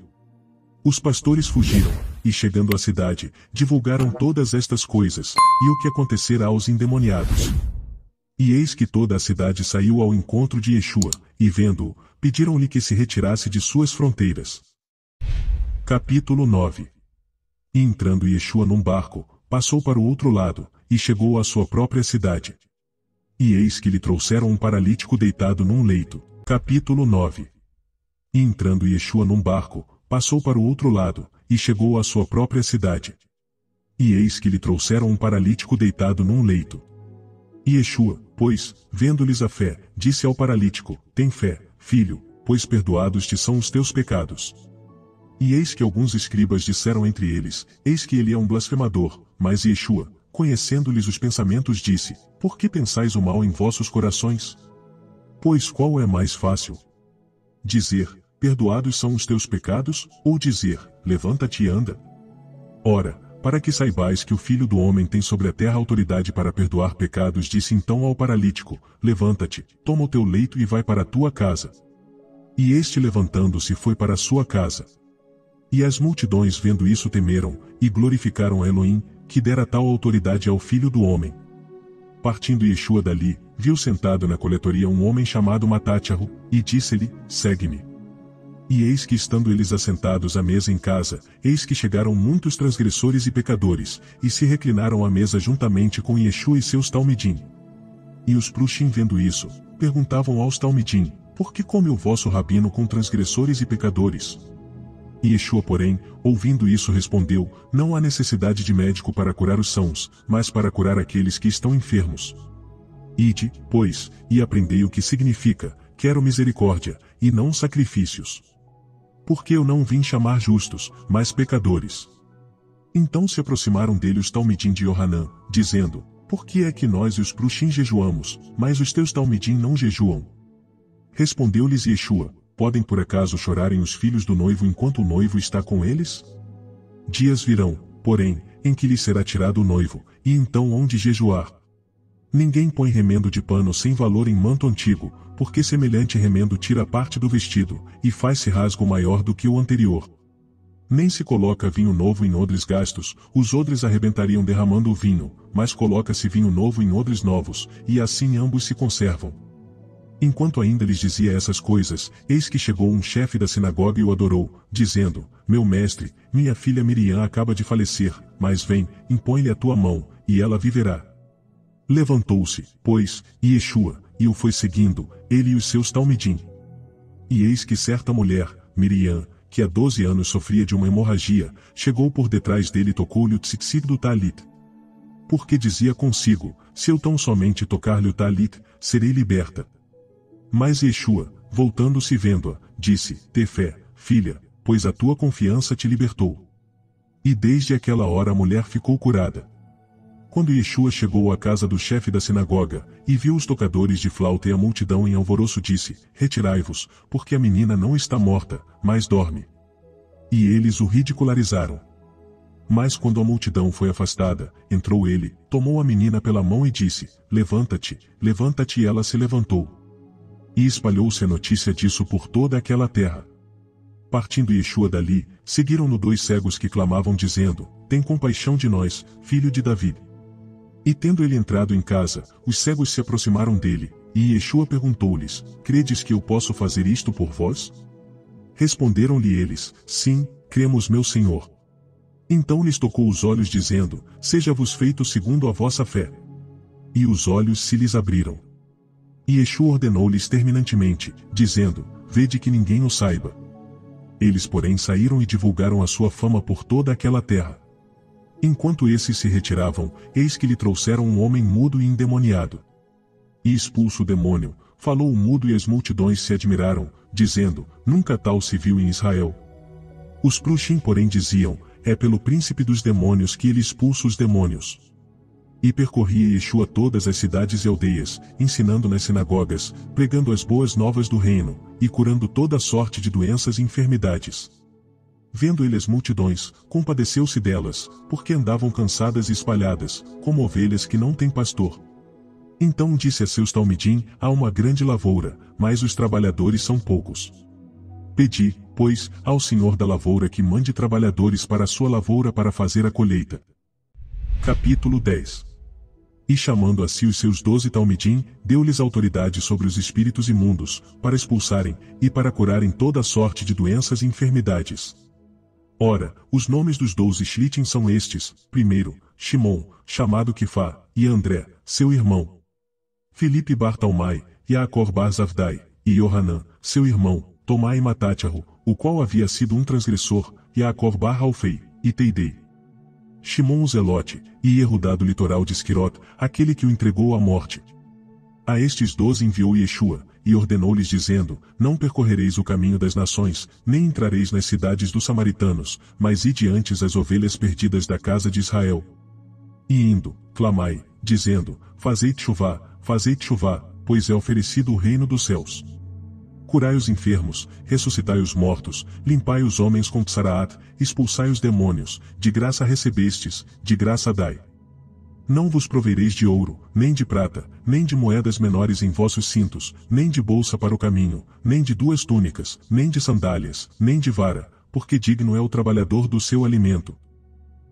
Os pastores fugiram, e chegando à cidade, divulgaram todas estas coisas, e o que acontecera aos endemoniados. E eis que toda a cidade saiu ao encontro de Yeshua, e vendo-o, pediram-lhe que se retirasse de suas fronteiras. Capítulo 9. E entrando Yeshua num barco, passou para o outro lado, e chegou à sua própria cidade. E eis que lhe trouxeram um paralítico deitado num leito. Capítulo 9. E entrando Yeshua num barco, passou para o outro lado, e chegou à sua própria cidade. E eis que lhe trouxeram um paralítico deitado num leito. E Yeshua, pois, vendo-lhes a fé, disse ao paralítico: tem fé, filho, pois perdoados te são os teus pecados. E eis que alguns escribas disseram entre eles: eis que ele é um blasfemador. Mas Yeshua, conhecendo-lhes os pensamentos, disse: por que pensais o mal em vossos corações? Pois qual é mais fácil? Dizer: perdoados são os teus pecados, ou dizer: levanta-te e anda? Ora, para que saibais que o Filho do Homem tem sobre a terra autoridade para perdoar pecados, disse então ao paralítico: levanta-te, toma o teu leito e vai para a tua casa. E este, levantando-se, foi para a sua casa. E as multidões, vendo isso, temeram, e glorificaram a Elohim, que dera tal autoridade ao Filho do Homem. Partindo Yeshua dali, viu sentado na coletoria um homem chamado Matatyahu, e disse-lhe: segue-me. E eis que, estando eles assentados à mesa em casa, eis que chegaram muitos transgressores e pecadores, e se reclinaram à mesa juntamente com Yeshua e seus talmidim. E os prushim, vendo isso, perguntavam aos talmidim: por que come o vosso rabino com transgressores e pecadores? E Yeshua, porém, ouvindo isso, respondeu: não há necessidade de médico para curar os sãos, mas para curar aqueles que estão enfermos. Ide, pois, e aprendei o que significa: quero misericórdia, e não sacrifícios. Porque eu não vim chamar justos, mas pecadores. Então se aproximaram dele os talmidim de Yohanan, dizendo: por que é que nós e os prushim jejuamos, mas os teus talmidim não jejuam? Respondeu-lhes Yeshua: podem por acaso chorarem os filhos do noivo enquanto o noivo está com eles? Dias virão, porém, em que lhes será tirado o noivo, e então hão de jejuar. Ninguém põe remendo de pano sem valor em manto antigo, porque semelhante remendo tira parte do vestido, e faz-se rasgo maior do que o anterior. Nem se coloca vinho novo em odres gastos, os odres arrebentariam derramando o vinho, mas coloca-se vinho novo em odres novos, e assim ambos se conservam. Enquanto ainda lhes dizia essas coisas, eis que chegou um chefe da sinagoga e o adorou, dizendo: meu mestre, minha filha Miriam acaba de falecer, mas vem, impõe-lhe a tua mão, e ela viverá. Levantou-se, pois, Yeshua, e o foi seguindo, ele e os seus talmidim. E eis que certa mulher, Miriam, que há 12 anos sofria de uma hemorragia, chegou por detrás dele e tocou-lhe o tzitzit do talit. Porque dizia consigo: se eu tão somente tocar-lhe o talit, serei liberta. Mas Yeshua, voltando-se e vendo-a, disse: tê fé, filha, pois a tua confiança te libertou. E desde aquela hora a mulher ficou curada. Quando Yeshua chegou à casa do chefe da sinagoga, e viu os tocadores de flauta e a multidão em alvoroço, disse: retirai-vos, porque a menina não está morta, mas dorme. E eles o ridicularizaram. Mas quando a multidão foi afastada, entrou ele, tomou a menina pela mão e disse: levanta-te, levanta-te, e ela se levantou. E espalhou-se a notícia disso por toda aquela terra. Partindo Yeshua dali, seguiram-no 2 cegos que clamavam dizendo: tem compaixão de nós, filho de Davi. E tendo ele entrado em casa, os cegos se aproximaram dele, e Yeshua perguntou-lhes: credes que eu posso fazer isto por vós? Responderam-lhe eles: sim, cremos, meu Senhor. Então lhes tocou os olhos, dizendo: seja-vos feito segundo a vossa fé. E os olhos se lhes abriram. E Yeshua ordenou-lhes terminantemente, dizendo: vede que ninguém o saiba. Eles, porém, saíram e divulgaram a sua fama por toda aquela terra. Enquanto esses se retiravam, eis que lhe trouxeram um homem mudo e endemoniado. E expulso o demônio, falou o mudo, e as multidões se admiraram, dizendo: nunca tal se viu em Israel. Os prushim, porém, diziam: é pelo príncipe dos demônios que ele expulsa os demônios. E percorria Yeshua todas as cidades e aldeias, ensinando nas sinagogas, pregando as boas novas do reino, e curando toda sorte de doenças e enfermidades. Vendo ele as multidões, compadeceu-se delas, porque andavam cansadas e espalhadas, como ovelhas que não têm pastor. Então disse a seus talmidim: há uma grande lavoura, mas os trabalhadores são poucos. Pedi, pois, ao Senhor da lavoura que mande trabalhadores para a sua lavoura para fazer a colheita. Capítulo 10. E chamando a si os seus 12 talmidim, deu-lhes autoridade sobre os espíritos imundos, para expulsarem, e para curarem toda sorte de doenças e enfermidades. Ora, os nomes dos 12 shlitim são estes: primeiro, Shimon, chamado Quifá, e André, seu irmão. Filipe Bartalmai, Yaacov Bar Zavdai, e Yohanan, seu irmão, tomai e matate-o, o qual havia sido um transgressor, Yaakov Bar-Alfei, e Teidei. Shimon o Zelote, e Yehudá do litoral de Esquirot, aquele que o entregou à morte. A estes 12 enviou Yeshua, e ordenou-lhes dizendo, não percorrereis o caminho das nações, nem entrareis nas cidades dos samaritanos, mas ide antes as ovelhas perdidas da casa de Israel. E indo, clamai, dizendo, fazei chuvá, pois é oferecido o reino dos céus. Curai os enfermos, ressuscitai os mortos, limpai os homens com tsaraat, expulsai os demônios, de graça recebestes, de graça dai. Não vos provereis de ouro, nem de prata, nem de moedas menores em vossos cintos, nem de bolsa para o caminho, nem de 2 túnicas, nem de sandálias, nem de vara, porque digno é o trabalhador do seu alimento.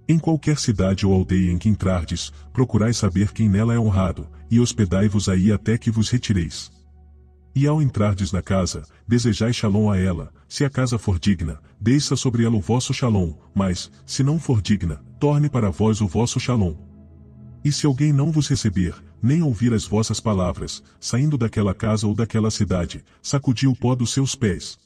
Em qualquer cidade ou aldeia em que entrardes, procurai saber quem nela é honrado, e hospedai-vos aí até que vos retireis. E ao entrardes na casa, desejai shalom a ela, se a casa for digna, desça sobre ela o vosso shalom, mas, se não for digna, torne para vós o vosso shalom. E se alguém não vos receber, nem ouvir as vossas palavras, saindo daquela casa ou daquela cidade, sacudi o pó dos seus pés.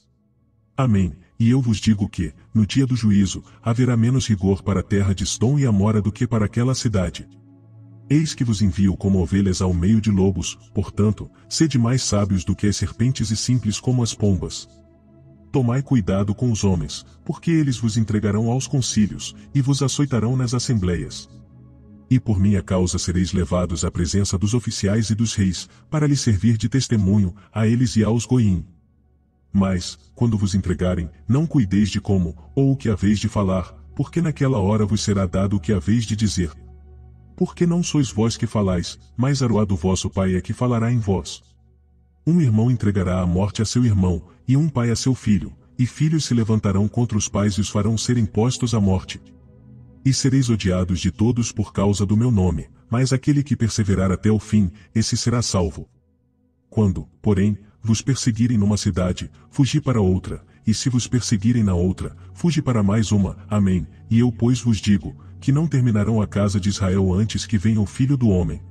Amém. E eu vos digo que, no dia do juízo, haverá menos rigor para a terra de Sodom e Amora do que para aquela cidade. Eis que vos envio como ovelhas ao meio de lobos, portanto, sede mais sábios do que as serpentes e simples como as pombas. Tomai cuidado com os homens, porque eles vos entregarão aos concílios, e vos açoitarão nas assembleias. E por minha causa sereis levados à presença dos oficiais e dos reis, para lhes servir de testemunho, a eles e aos goim. Mas, quando vos entregarem, não cuideis de como, ou o que haveis de falar, porque naquela hora vos será dado o que haveis de dizer. Porque não sois vós que falais, mas Aroá do vosso Pai é que falará em vós. Um irmão entregará a morte a seu irmão, e um pai a seu filho, e filhos se levantarão contra os pais e os farão serem postos à morte. E sereis odiados de todos por causa do meu nome, mas aquele que perseverar até o fim, esse será salvo. Quando, porém, vos perseguirem numa cidade, fugi para outra, e se vos perseguirem na outra, fugi para mais uma, amém, e eu pois vos digo, que não terminarão a casa de Israel antes que venha o Filho do Homem.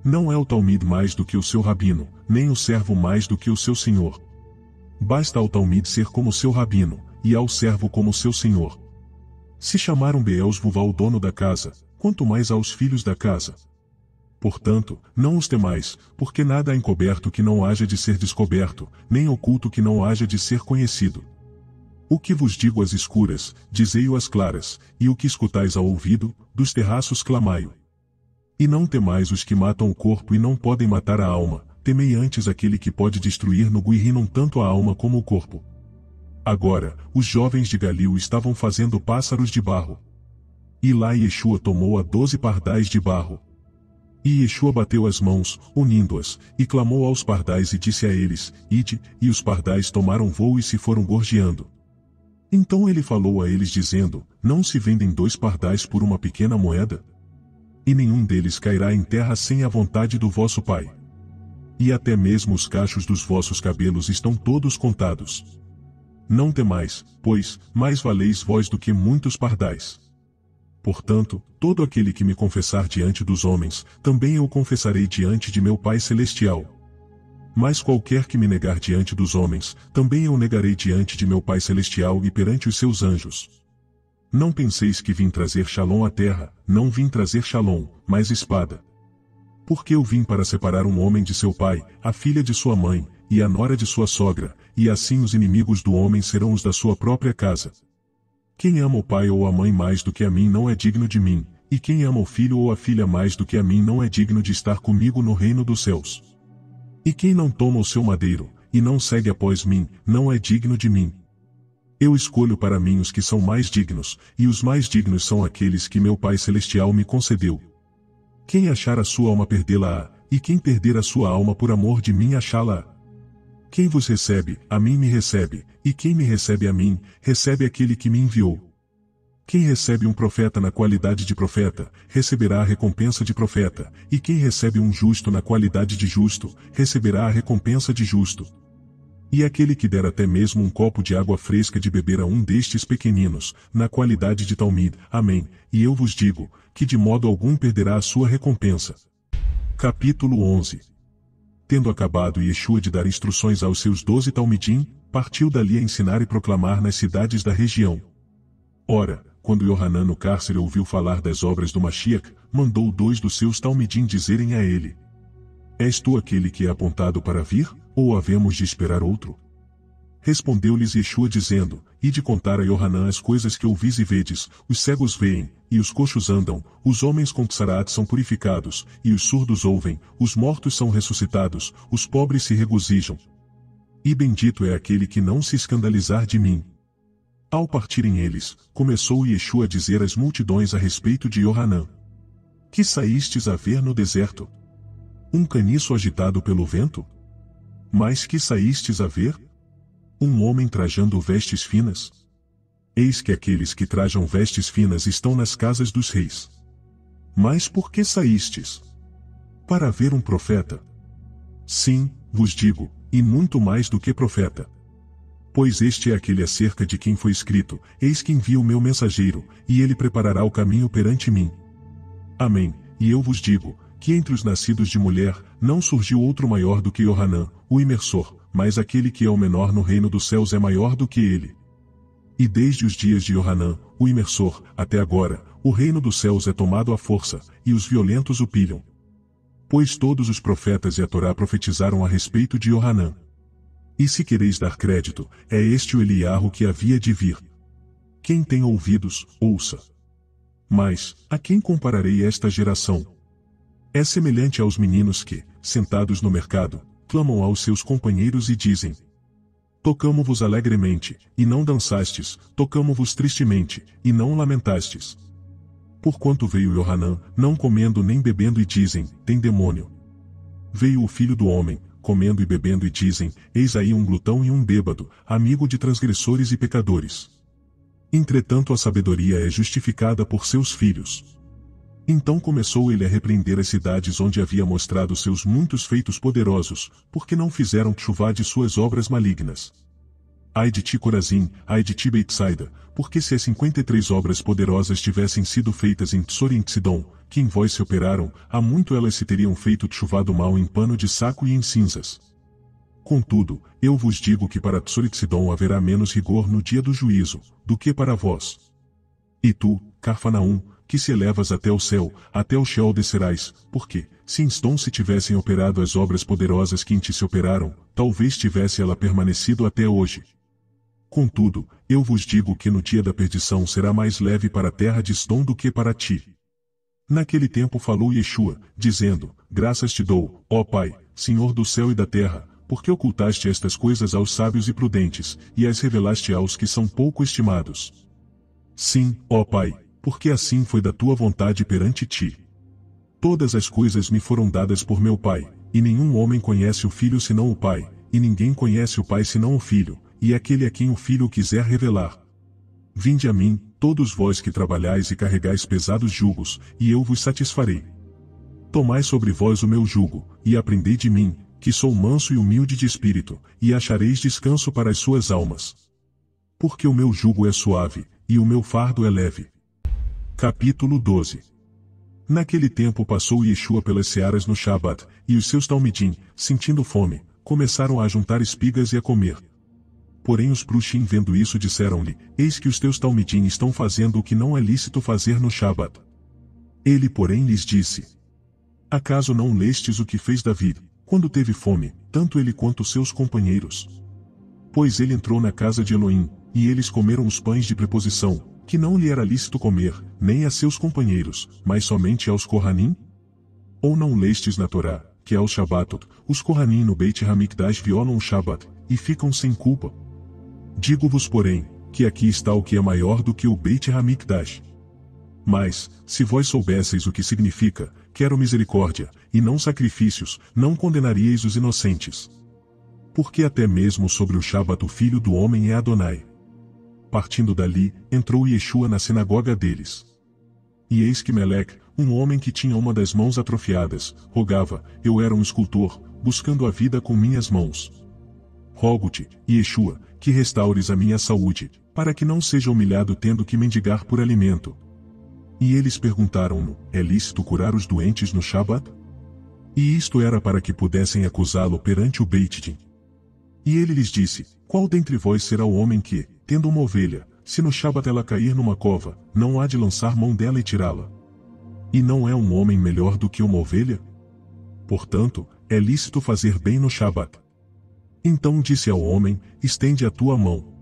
Não é o talmid mais do que o seu rabino, nem o servo mais do que o seu senhor. Basta ao talmid ser como seu rabino, e ao servo como seu senhor. Se chamaram Beelzebul o dono da casa, quanto mais aos filhos da casa. Portanto, não os temais, porque nada há encoberto que não haja de ser descoberto, nem oculto que não haja de ser conhecido. O que vos digo às escuras, dizei-o às claras, e o que escutais ao ouvido, dos terraços clamai-o. E não temais os que matam o corpo e não podem matar a alma, temei antes aquele que pode destruir no Guihinnom tanto a alma como o corpo. Agora, os jovens de Galil estavam fazendo pássaros de barro. E lá Yeshua tomou a 12 pardais de barro. E Yeshua bateu as mãos, unindo-as, e clamou aos pardais e disse a eles, ide, e os pardais tomaram voo e se foram gorjeando. Então ele falou a eles dizendo, não se vendem 2 pardais por uma pequena moeda? E nenhum deles cairá em terra sem a vontade do vosso Pai. E até mesmo os cachos dos vossos cabelos estão todos contados. Não temais, pois, mais valeis vós do que muitos pardais. Portanto, todo aquele que me confessar diante dos homens, também eu confessarei diante de meu Pai Celestial. Mas qualquer que me negar diante dos homens, também eu negarei diante de meu Pai Celestial e perante os seus anjos. Não penseis que vim trazer shalom à terra, não vim trazer shalom, mas espada. Porque eu vim para separar um homem de seu pai, a filha de sua mãe, e a nora de sua sogra, e assim os inimigos do homem serão os da sua própria casa. Quem ama o pai ou a mãe mais do que a mim não é digno de mim, e quem ama o filho ou a filha mais do que a mim não é digno de estar comigo no reino dos céus. E quem não toma o seu madeiro, e não segue após mim, não é digno de mim. Eu escolho para mim os que são mais dignos, e os mais dignos são aqueles que meu Pai Celestial me concedeu. Quem achar a sua alma perdê-la-á, e quem perder a sua alma por amor de mim achá-la-á. Quem vos recebe, a mim me recebe, e quem me recebe a mim, recebe aquele que me enviou. Quem recebe um profeta na qualidade de profeta, receberá a recompensa de profeta, e quem recebe um justo na qualidade de justo, receberá a recompensa de justo. E aquele que der até mesmo um copo de água fresca de beber a um destes pequeninos, na qualidade de talmid, amém, e eu vos digo, que de modo algum perderá a sua recompensa. Capítulo 11. Tendo acabado Yeshua de dar instruções aos seus 12 talmidim, partiu dali a ensinar e proclamar nas cidades da região. Ora, quando Yohanan no cárcere ouviu falar das obras do Mashiach, mandou 2 dos seus talmidim dizerem a ele: És tu aquele que é apontado para vir, ou havemos de esperar outro? Respondeu-lhes Yeshua dizendo: Ide contar a Yohanan as coisas que ouvis e vedes, os cegos veem, e os coxos andam, os homens com Tsarat são purificados, e os surdos ouvem, os mortos são ressuscitados, os pobres se regozijam. E bendito é aquele que não se escandalizar de mim. Ao partirem eles, começou Yeshua a dizer às multidões a respeito de Yohanan: Que saístes a ver no deserto? Um caniço agitado pelo vento? Mas que saístes a ver? Um homem trajando vestes finas? Eis que aqueles que trajam vestes finas estão nas casas dos reis. Mas por que saístes? Para ver um profeta? Sim, vos digo, e muito mais do que profeta. Pois este é aquele acerca de quem foi escrito: Eis que envio o meu mensageiro, e ele preparará o caminho perante mim. Amém. E eu vos digo, que entre os nascidos de mulher, não surgiu outro maior do que Yohanan, o imersor, mas aquele que é o menor no reino dos céus é maior do que ele. E desde os dias de Yohanan, o imersor, até agora, o reino dos céus é tomado à força, e os violentos o pilham. Pois todos os profetas e a Torá profetizaram a respeito de Yohanan. E se quereis dar crédito, é este o Eliarro que havia de vir. Quem tem ouvidos, ouça. Mas, a quem compararei esta geração? É semelhante aos meninos que, sentados no mercado, clamam aos seus companheiros e dizem: Tocamo-vos alegremente, e não dançastes, tocamo-vos tristemente, e não lamentastes. Porquanto veio Yohanan, não comendo nem bebendo e dizem: Tem demônio. Veio o Filho do Homem, comendo e bebendo e dizem: Eis aí um glutão e um bêbado, amigo de transgressores e pecadores. Entretanto a sabedoria é justificada por seus filhos. Então começou ele a repreender as cidades onde havia mostrado seus muitos feitos poderosos, porque não fizeram tchuvá de suas obras malignas. Ai de ti Corazim, ai de ti Betsaida, porque se as 53 obras poderosas tivessem sido feitas em Tsor e em Sidom, que em vós se operaram, há muito elas se teriam feito tchuvá do mal em pano de saco e em cinzas. Contudo, eu vos digo que para Tsor e Sidom haverá menos rigor no dia do juízo, do que para vós. E tu, Carfanaum, que se elevas até o céu, até o Sheol descerás, porque, se em Sidom se tivessem operado as obras poderosas que em ti se operaram, talvez tivesse ela permanecido até hoje. Contudo, eu vos digo que no dia da perdição será mais leve para a terra de Sidom do que para ti. Naquele tempo falou Yeshua, dizendo: Graças te dou, ó Pai, Senhor do céu e da terra, porque ocultaste estas coisas aos sábios e prudentes, e as revelaste aos que são pouco estimados. Sim, ó Pai, porque assim foi da tua vontade perante ti. Todas as coisas me foram dadas por meu Pai, e nenhum homem conhece o Filho senão o Pai, e ninguém conhece o Pai senão o Filho, e aquele a quem o Filho quiser revelar. Vinde a mim, todos vós que trabalhais e carregais pesados jugos, e eu vos satisfarei. Tomai sobre vós o meu jugo, e aprendei de mim, que sou manso e humilde de espírito, e achareis descanso para as suas almas. Porque o meu jugo é suave, e o meu fardo é leve. Capítulo 12. Naquele tempo passou Yeshua pelas searas no Shabat, e os seus talmidim, sentindo fome, começaram a juntar espigas e a comer. Porém os Prushim vendo isso disseram-lhe: Eis que os teus talmidim estão fazendo o que não é lícito fazer no Shabat. Ele porém lhes disse: Acaso não lestes o que fez Davi, quando teve fome, tanto ele quanto seus companheiros? Pois ele entrou na casa de Elohim, e eles comeram os pães de preposição, que não lhe era lícito comer, nem a seus companheiros, mas somente aos Kohanim? Ou não lestes na Torá, que aos Shabatot, os Kohanim no Beit Hamikdash violam o Shabat, e ficam sem culpa? Digo-vos porém, que aqui está o que é maior do que o Beit Hamikdash. Mas, se vós soubesseis o que significa, quero misericórdia, e não sacrifícios, não condenaríeis os inocentes. Porque até mesmo sobre o Shabat o Filho do Homem é Adonai. Partindo dali, entrou Yeshua na sinagoga deles. E eis que Meleque, um homem que tinha uma das mãos atrofiadas, rogava: Eu era um escultor, buscando a vida com minhas mãos. Rogo-te, Yeshua, que restaures a minha saúde, para que não seja humilhado tendo que mendigar por alimento. E eles perguntaram-no: É lícito curar os doentes no Shabat? E isto era para que pudessem acusá-lo perante o Beit Din. E ele lhes disse: Qual dentre vós será o homem que, tendo uma ovelha, se no Shabat ela cair numa cova, não há de lançar mão dela e tirá-la? E não é um homem melhor do que uma ovelha? Portanto, é lícito fazer bem no Shabat. Então disse ao homem: Estende a tua mão.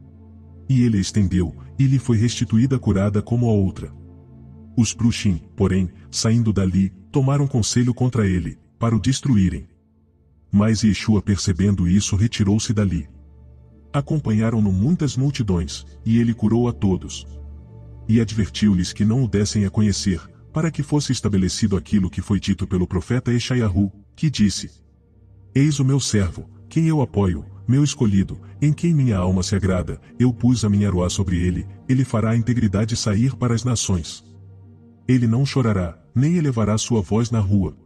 E ele a estendeu, e lhe foi restituída curada como a outra. Os Prushim, porém, saindo dali, tomaram conselho contra ele, para o destruírem. Mas Yeshua, percebendo isso, retirou-se dali. Acompanharam-no muitas multidões, e ele curou a todos. E advertiu-lhes que não o dessem a conhecer, para que fosse estabelecido aquilo que foi dito pelo profeta Esaiahu, que disse: Eis o meu servo, quem eu apoio, meu escolhido, em quem minha alma se agrada, eu pus a minha aroá sobre ele fará a integridade sair para as nações. Ele não chorará, nem elevará sua voz na rua.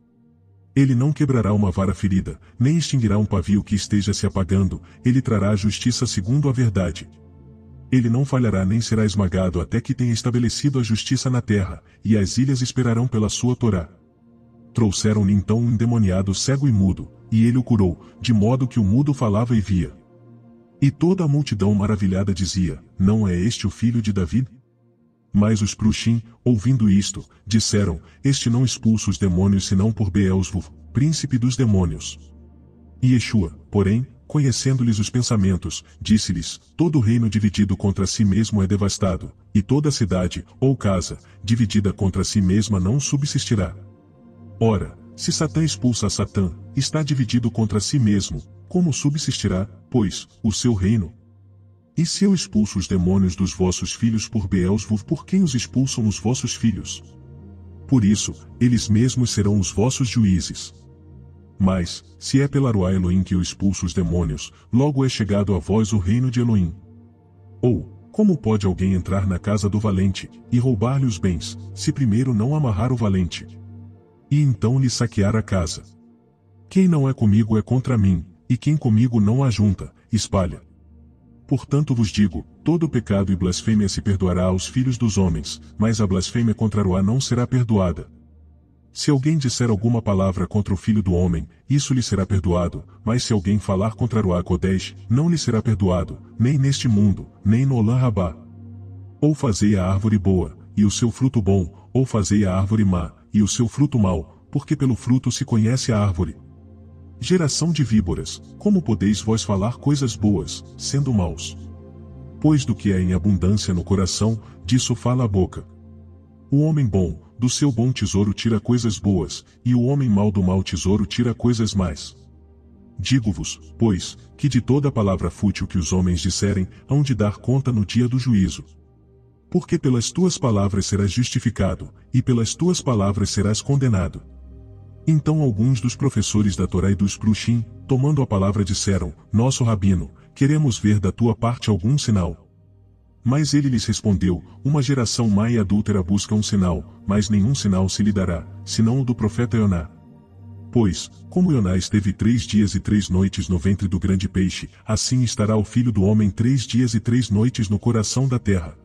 Ele não quebrará uma vara ferida, nem extinguirá um pavio que esteja se apagando, ele trará a justiça segundo a verdade. Ele não falhará nem será esmagado até que tenha estabelecido a justiça na terra, e as ilhas esperarão pela sua Torá. Trouxeram-lhe então um endemoniado cego e mudo, e ele o curou, de modo que o mudo falava e via. E toda a multidão maravilhada dizia: Não é este o filho de Davi? Mas os Prushim, ouvindo isto, disseram: Este não expulsa os demônios senão por Beelzebub, príncipe dos demônios. E Yeshua, porém, conhecendo-lhes os pensamentos, disse-lhes: Todo reino dividido contra si mesmo é devastado, e toda cidade, ou casa, dividida contra si mesma não subsistirá. Ora, se Satã expulsa a Satã, está dividido contra si mesmo, como subsistirá, pois, o seu reino? E se eu expulso os demônios dos vossos filhos por Beelzebub, por quem os expulsam os vossos filhos? Por isso, eles mesmos serão os vossos juízes. Mas, se é pela Aroá Elohim que eu expulso os demônios, logo é chegado a vós o reino de Elohim. Ou, como pode alguém entrar na casa do valente, e roubar-lhe os bens, se primeiro não amarrar o valente? E então lhe saquear a casa. Quem não é comigo é contra mim, e quem comigo não ajunta, espalha. Portanto vos digo, todo pecado e blasfêmia se perdoará aos filhos dos homens, mas a blasfêmia contra Aroá não será perdoada. Se alguém disser alguma palavra contra o Filho do Homem, isso lhe será perdoado, mas se alguém falar contra Aroá Kodesh, não lhe será perdoado, nem neste mundo, nem no Olam Rabá. Ou fazei a árvore boa, e o seu fruto bom, ou fazei a árvore má, e o seu fruto mau, porque pelo fruto se conhece a árvore. Geração de víboras, como podeis vós falar coisas boas, sendo maus? Pois do que é em abundância no coração, disso fala a boca. O homem bom, do seu bom tesouro tira coisas boas, e o homem mau do mau tesouro tira coisas más. Digo-vos, pois, que de toda palavra fútil que os homens disserem, hão de dar conta no dia do juízo. Porque pelas tuas palavras serás justificado, e pelas tuas palavras serás condenado. Então alguns dos professores da Torá e dos Prushim, tomando a palavra disseram: Nosso rabino, queremos ver da tua parte algum sinal. Mas ele lhes respondeu: Uma geração má e adúltera busca um sinal, mas nenhum sinal se lhe dará, senão o do profeta Ioná. Pois, como Ioná esteve 3 dias e 3 noites no ventre do grande peixe, assim estará o Filho do Homem 3 dias e 3 noites no coração da terra.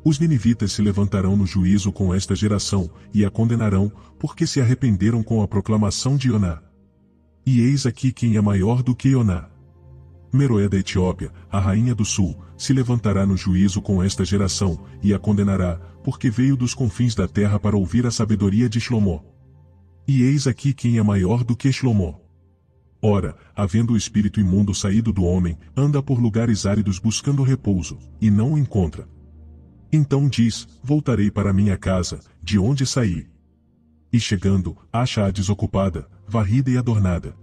Os ninivitas se levantarão no juízo com esta geração, e a condenarão, porque se arrependeram com a proclamação de Ioná. E eis aqui quem é maior do que Ioná. Meroé da Etiópia, a rainha do sul, se levantará no juízo com esta geração, e a condenará, porque veio dos confins da terra para ouvir a sabedoria de Shlomo. E eis aqui quem é maior do que Shlomo. Ora, havendo o espírito imundo saído do homem, anda por lugares áridos buscando repouso, e não o encontra. Então diz: Voltarei para minha casa, de onde saí. E chegando, acha-a desocupada, varrida e adornada.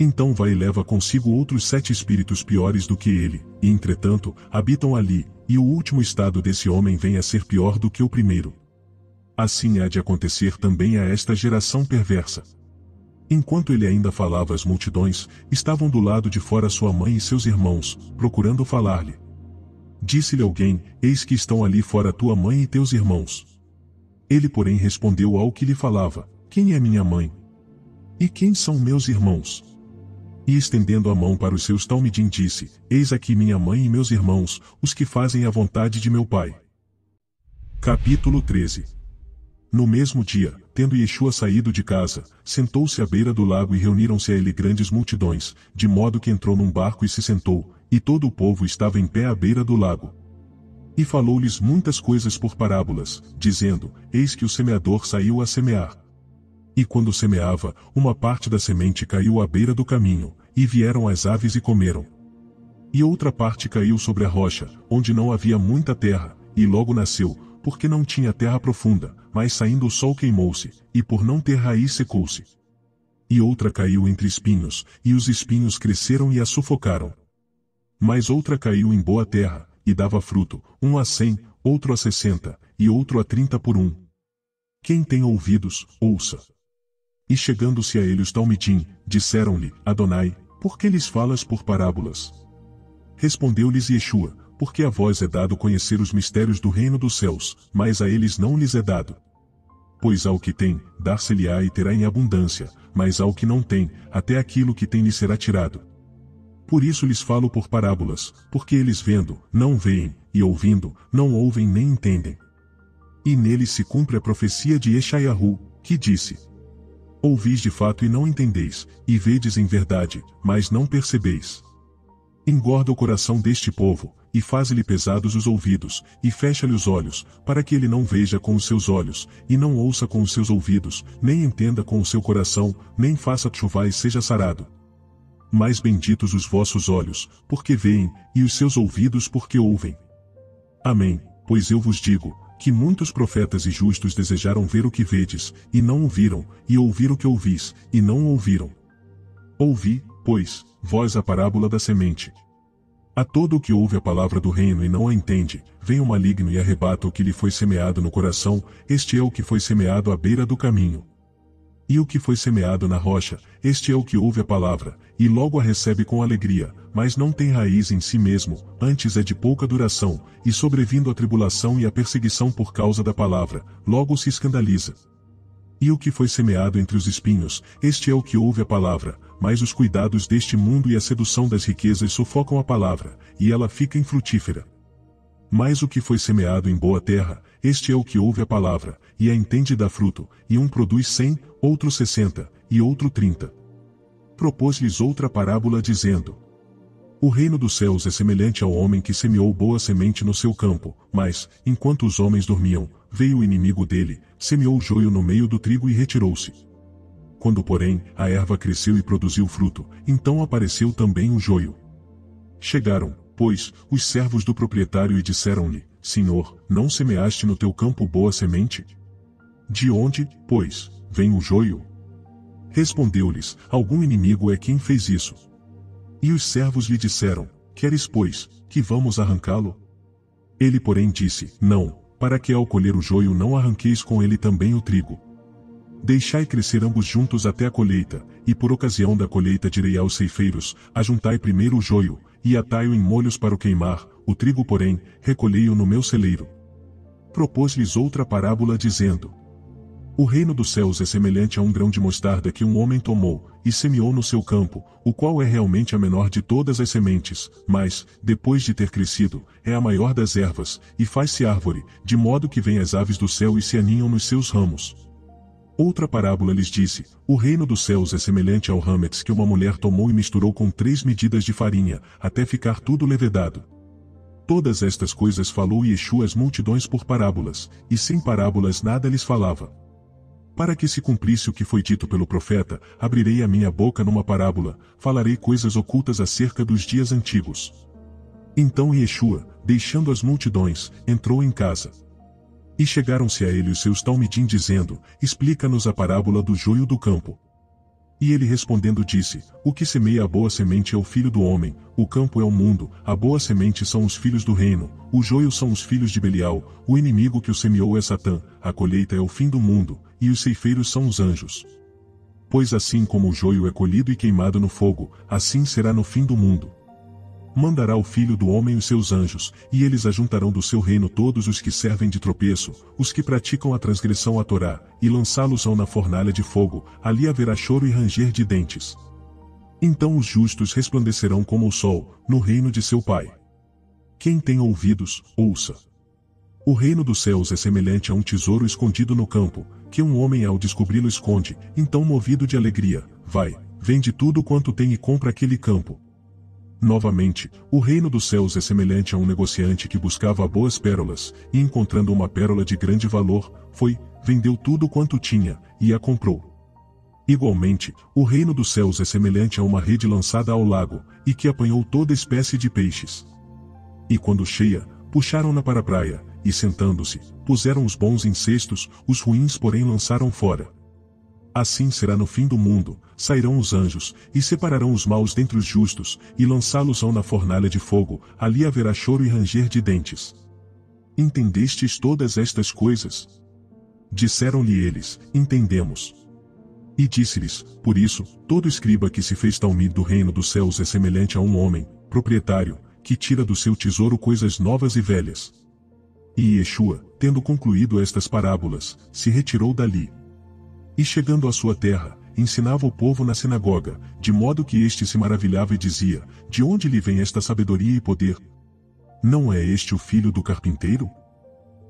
Então vai e leva consigo outros 7 espíritos piores do que ele, e entretanto, habitam ali, e o último estado desse homem vem a ser pior do que o primeiro. Assim há de acontecer também a esta geração perversa. Enquanto ele ainda falava às multidões, estavam do lado de fora sua mãe e seus irmãos, procurando falar-lhe. Disse-lhe alguém: Eis que estão ali fora tua mãe e teus irmãos. Ele porém respondeu ao que lhe falava: Quem é minha mãe? E quem são meus irmãos? E estendendo a mão para os seus talmidim disse: Eis aqui minha mãe e meus irmãos, os que fazem a vontade de meu pai. Capítulo 13. No mesmo dia, tendo Yeshua saído de casa, sentou-se à beira do lago e reuniram-se a ele grandes multidões, de modo que entrou num barco e se sentou, e todo o povo estava em pé à beira do lago. E falou-lhes muitas coisas por parábolas, dizendo: Eis que o semeador saiu a semear. E quando semeava, uma parte da semente caiu à beira do caminho, e vieram as aves e comeram. E outra parte caiu sobre a rocha, onde não havia muita terra, e logo nasceu, porque não tinha terra profunda, mas saindo o sol queimou-se, e por não ter raiz secou-se. E outra caiu entre espinhos, e os espinhos cresceram e a sufocaram. Mas outra caiu em boa terra, e dava fruto, um a 100, outro a 60, e outro a 30 por um. Quem tem ouvidos, ouça. E chegando-se a ele os Talmidim, disseram-lhe: Adonai, por que lhes falas por parábolas? Respondeu-lhes Yeshua: Porque a vós é dado conhecer os mistérios do reino dos céus, mas a eles não lhes é dado. Pois ao que tem, dar-se-lhe-á e terá em abundância, mas ao que não tem, até aquilo que tem lhe será tirado. Por isso lhes falo por parábolas, porque eles vendo, não veem, e ouvindo, não ouvem nem entendem. E neles se cumpre a profecia de Yeshayahu, que disse: Ouvis de fato e não entendeis, e vedes em verdade, mas não percebeis. Engorda o coração deste povo, e faz-lhe pesados os ouvidos, e fecha-lhe os olhos, para que ele não veja com os seus olhos, e não ouça com os seus ouvidos, nem entenda com o seu coração, nem faça tchuvá e seja sarado. Mas benditos os vossos olhos, porque veem, e os seus ouvidos porque ouvem. Amém, pois eu vos digo, que muitos profetas e justos desejaram ver o que vedes, e não o viram, e ouvir o que ouvis, e não o ouviram. Ouvi, pois, vós a parábola da semente. A todo o que ouve a palavra do reino e não a entende, vem o maligno e arrebata o que lhe foi semeado no coração, este é o que foi semeado à beira do caminho. E o que foi semeado na rocha, este é o que ouve a palavra, e logo a recebe com alegria, mas não tem raiz em si mesmo, antes é de pouca duração, e sobrevindo a tribulação e a perseguição por causa da palavra, logo se escandaliza. E o que foi semeado entre os espinhos, este é o que ouve a palavra, mas os cuidados deste mundo e a sedução das riquezas sufocam a palavra, e ela fica infrutífera. Mas o que foi semeado em boa terra, este é o que ouve a palavra, e a entende e dá fruto, e um produz 100, outro 60, e outro 30. Propôs-lhes outra parábola dizendo: O reino dos céus é semelhante ao homem que semeou boa semente no seu campo, mas, enquanto os homens dormiam, veio o inimigo dele, semeou o joio no meio do trigo e retirou-se. Quando, porém, a erva cresceu e produziu fruto, então apareceu também o joio. Chegaram, pois, os servos do proprietário e disseram-lhe: Senhor, não semeaste no teu campo boa semente? De onde, pois, vem o joio? Respondeu-lhes: Algum inimigo é quem fez isso. E os servos lhe disseram: Queres, pois, que vamos arrancá-lo? Ele, porém, disse: Não, para que ao colher o joio não arranqueis com ele também o trigo. Deixai crescer ambos juntos até a colheita, e por ocasião da colheita direi aos ceifeiros: Ajuntai primeiro o joio, e atai-o em molhos para o queimar, o trigo, porém, recolhei-o no meu celeiro. Propôs-lhes outra parábola dizendo: O reino dos céus é semelhante a um grão de mostarda que um homem tomou, e semeou no seu campo, o qual é realmente a menor de todas as sementes, mas, depois de ter crescido, é a maior das ervas, e faz-se árvore, de modo que vêm as aves do céu e se aninham nos seus ramos. Outra parábola lhes disse: O reino dos céus é semelhante ao hametz que uma mulher tomou e misturou com 3 medidas de farinha, até ficar tudo levedado. Todas estas coisas falou Yeshua às multidões por parábolas, e sem parábolas nada lhes falava. Para que se cumprisse o que foi dito pelo profeta: Abrirei a minha boca numa parábola, falarei coisas ocultas acerca dos dias antigos. Então Yeshua, deixando as multidões, entrou em casa. E chegaram-se a ele os seus talmidim dizendo: Explica-nos a parábola do joio do campo. E ele respondendo disse: O que semeia a boa semente é o filho do homem, o campo é o mundo, a boa semente são os filhos do reino, o joio são os filhos de Belial, o inimigo que o semeou é Satã, a colheita é o fim do mundo, e os ceifeiros são os anjos. Pois assim como o joio é colhido e queimado no fogo, assim será no fim do mundo. Mandará o Filho do Homem os seus anjos, e eles ajuntarão do seu reino todos os que servem de tropeço, os que praticam a transgressão à Torá, e lançá-los-ão na fornalha de fogo, ali haverá choro e ranger de dentes. Então os justos resplandecerão como o sol, no reino de seu Pai. Quem tem ouvidos, ouça. O reino dos céus é semelhante a um tesouro escondido no campo, que um homem ao descobri-lo esconde, então movido de alegria, vai, vende tudo quanto tem e compra aquele campo. Novamente, o reino dos céus é semelhante a um negociante que buscava boas pérolas, e encontrando uma pérola de grande valor, foi, vendeu tudo quanto tinha, e a comprou. Igualmente, o reino dos céus é semelhante a uma rede lançada ao lago, e que apanhou toda espécie de peixes. E quando cheia, puxaram-na para a praia, e sentando-se, puseram os bons em cestos, os ruins porém lançaram fora. Assim será no fim do mundo, sairão os anjos, e separarão os maus dentre os justos, e lançá-los-ão na fornalha de fogo, ali haverá choro e ranger de dentes. Entendestes todas estas coisas? Disseram-lhe eles, entendemos. E disse-lhes, por isso, todo escriba que se fez talmid do reino dos céus é semelhante a um homem, proprietário, que tira do seu tesouro coisas novas e velhas. E Yeshua, tendo concluído estas parábolas, se retirou dali. E chegando à sua terra, ensinava o povo na sinagoga, de modo que este se maravilhava e dizia, de onde lhe vem esta sabedoria e poder? Não é este o filho do carpinteiro?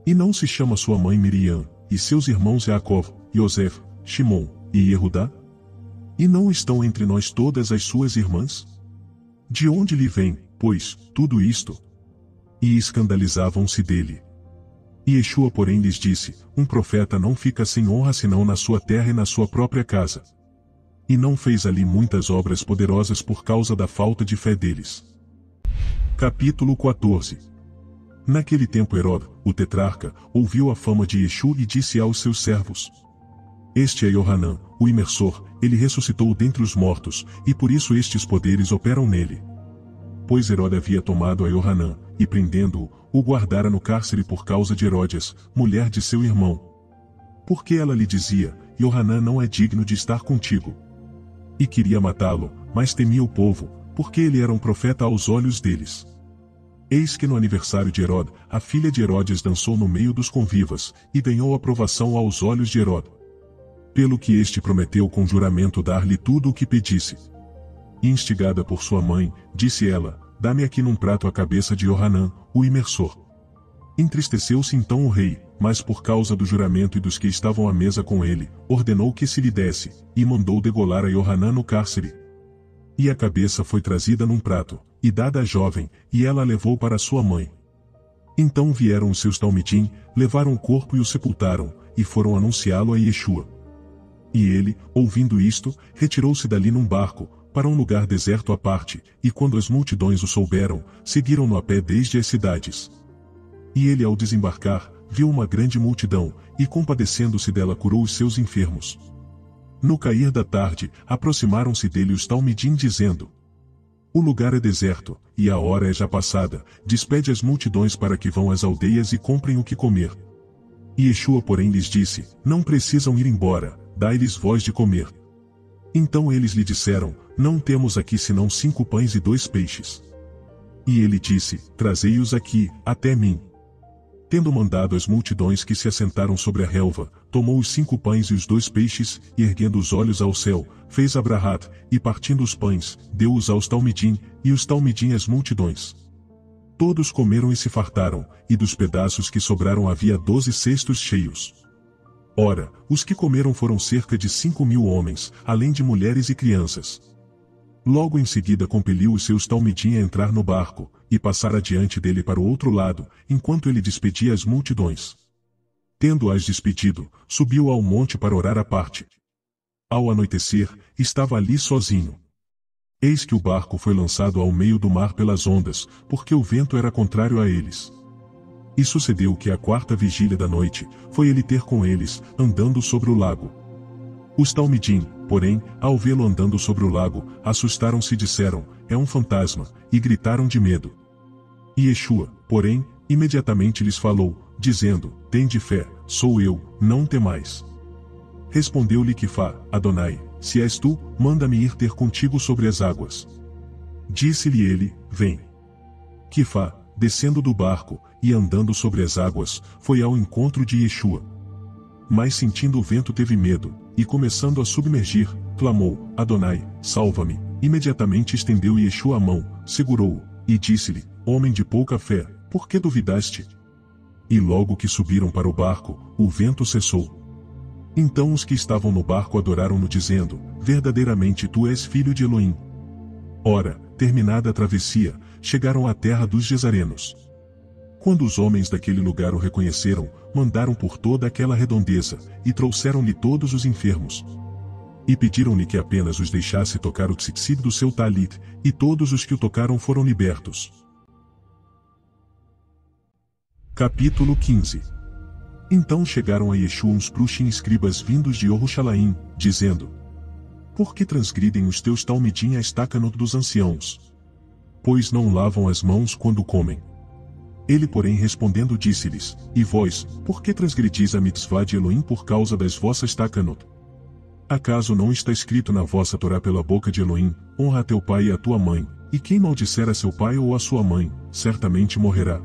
E não se chama sua mãe Miriam, e seus irmãos Jacob, Yosef, Shimon, e Yehudá? E não estão entre nós todas as suas irmãs? De onde lhe vem, pois, tudo isto? E escandalizavam-se dele. E Yeshua porém lhes disse, um profeta não fica sem honra senão na sua terra e na sua própria casa. E não fez ali muitas obras poderosas por causa da falta de fé deles. Capítulo 14. Naquele tempo Herode, o tetrarca, ouviu a fama de Yeshua e disse aos seus servos: Este é Yohanan, o imersor, ele ressuscitou dentre os mortos, e por isso estes poderes operam nele. Pois Herode havia tomado a Yohanan, e prendendo-o, o guardara no cárcere por causa de Herodes, mulher de seu irmão. Porque ela lhe dizia, Yohanan não é digno de estar contigo. E queria matá-lo, mas temia o povo, porque ele era um profeta aos olhos deles. Eis que no aniversário de Herode, a filha de Herodes dançou no meio dos convivas, e ganhou aprovação aos olhos de Herode. Pelo que este prometeu com juramento dar-lhe tudo o que pedisse. E instigada por sua mãe, disse ela, dá-me aqui num prato a cabeça de Yohanan, o imersor. Entristeceu-se então o rei, mas por causa do juramento e dos que estavam à mesa com ele, ordenou que se lhe desse, e mandou degolar a Yohanan no cárcere. E a cabeça foi trazida num prato, e dada à jovem, e ela a levou para sua mãe. Então vieram os seus talmidim, levaram o corpo e o sepultaram, e foram anunciá-lo a Yeshua. E ele, ouvindo isto, retirou-se dali num barco, para um lugar deserto à parte, e quando as multidões o souberam, seguiram-no a pé desde as cidades. E ele ao desembarcar, viu uma grande multidão, e compadecendo-se dela curou os seus enfermos. No cair da tarde, aproximaram-se dele os talmidim dizendo: O lugar é deserto, e a hora é já passada, despede as multidões para que vão às aldeias e comprem o que comer. E Yeshua porém lhes disse, não precisam ir embora, dai-lhes vós de comer. Então eles lhe disseram, não temos aqui senão 5 pães e 2 peixes. E ele disse, trazei-os aqui, até mim. Tendo mandado as multidões que se assentaram sobre a relva, tomou os 5 pães e os 2 peixes, e erguendo os olhos ao céu, fez abrahat, e partindo os pães, deu-os aos talmidim, e os talmidim às multidões. Todos comeram e se fartaram, e dos pedaços que sobraram havia 12 cestos cheios. Ora, os que comeram foram cerca de 5.000 homens, além de mulheres e crianças. Logo em seguida compeliu os seus talmidim a entrar no barco, e passar adiante dele para o outro lado, enquanto ele despedia as multidões. Tendo-as despedido, subiu ao monte para orar à parte. Ao anoitecer, estava ali sozinho. Eis que o barco foi lançado ao meio do mar pelas ondas, porque o vento era contrário a eles. E sucedeu que à 4ª vigília da noite, foi ele ter com eles, andando sobre o lago. Os talmidim, porém, ao vê-lo andando sobre o lago, assustaram-se e disseram, é um fantasma, e gritaram de medo. E Yeshua, porém, imediatamente lhes falou, dizendo, tende fé, sou eu, não temais. Respondeu-lhe Quifá, Adonai, se és tu, manda-me ir ter contigo sobre as águas. Disse-lhe ele, vem. Quifá, descendo do barco, e andando sobre as águas, foi ao encontro de Yeshua. Mas sentindo o vento teve medo, e começando a submergir, clamou, Adonai, salva-me. Imediatamente estendeu Yeshua a mão, segurou-o, e disse-lhe, homem de pouca fé, por que duvidaste? E logo que subiram para o barco, o vento cessou. Então os que estavam no barco adoraram-no dizendo, verdadeiramente tu és filho de Elohim. Ora, terminada a travessia, chegaram à terra dos Gesarenos. Quando os homens daquele lugar o reconheceram, mandaram por toda aquela redondeza, e trouxeram-lhe todos os enfermos. E pediram-lhe que apenas os deixasse tocar o tzitzit do seu talit, e todos os que o tocaram foram libertos. Capítulo 15. Então chegaram a Yeshua uns prushim escribas vindos de Jerusalém, dizendo: Por que transgridem os teus talmidim a estacanot dos anciãos? Pois não lavam as mãos quando comem. Ele porém respondendo disse-lhes, E vós, por que transgredis a mitzvah de Elohim por causa das vossas takanot? Acaso não está escrito na vossa Torá pela boca de Elohim, honra a teu pai e a tua mãe, e quem maldisser a seu pai ou a sua mãe, certamente morrerá.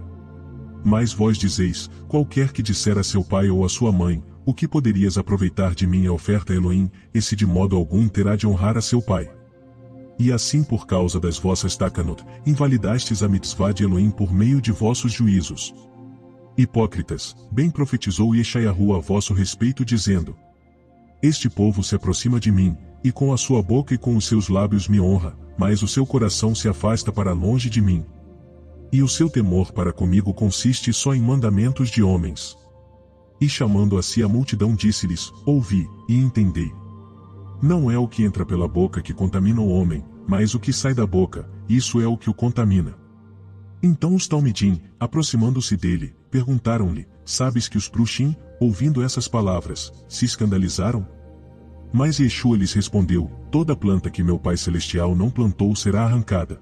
Mas vós dizeis, qualquer que disser a seu pai ou a sua mãe, o que poderias aproveitar de minha oferta a Elohim, esse de modo algum terá de honrar a seu pai. E assim por causa das vossas takanot, invalidastes a mitzvah de Elohim por meio de vossos juízos. Hipócritas, bem profetizou Yeshayahu a vosso respeito dizendo: Este povo se aproxima de mim, e com a sua boca e com os seus lábios me honra, mas o seu coração se afasta para longe de mim. E o seu temor para comigo consiste só em mandamentos de homens. E chamando a si a multidão disse-lhes, Ouvi, e entendei. Não é o que entra pela boca que contamina o homem, mas o que sai da boca, isso é o que o contamina. Então os talmidim, aproximando-se dele, perguntaram-lhe, Sabes que os prushim, ouvindo essas palavras, se escandalizaram? Mas Yeshua lhes respondeu, Toda planta que meu Pai Celestial não plantou será arrancada.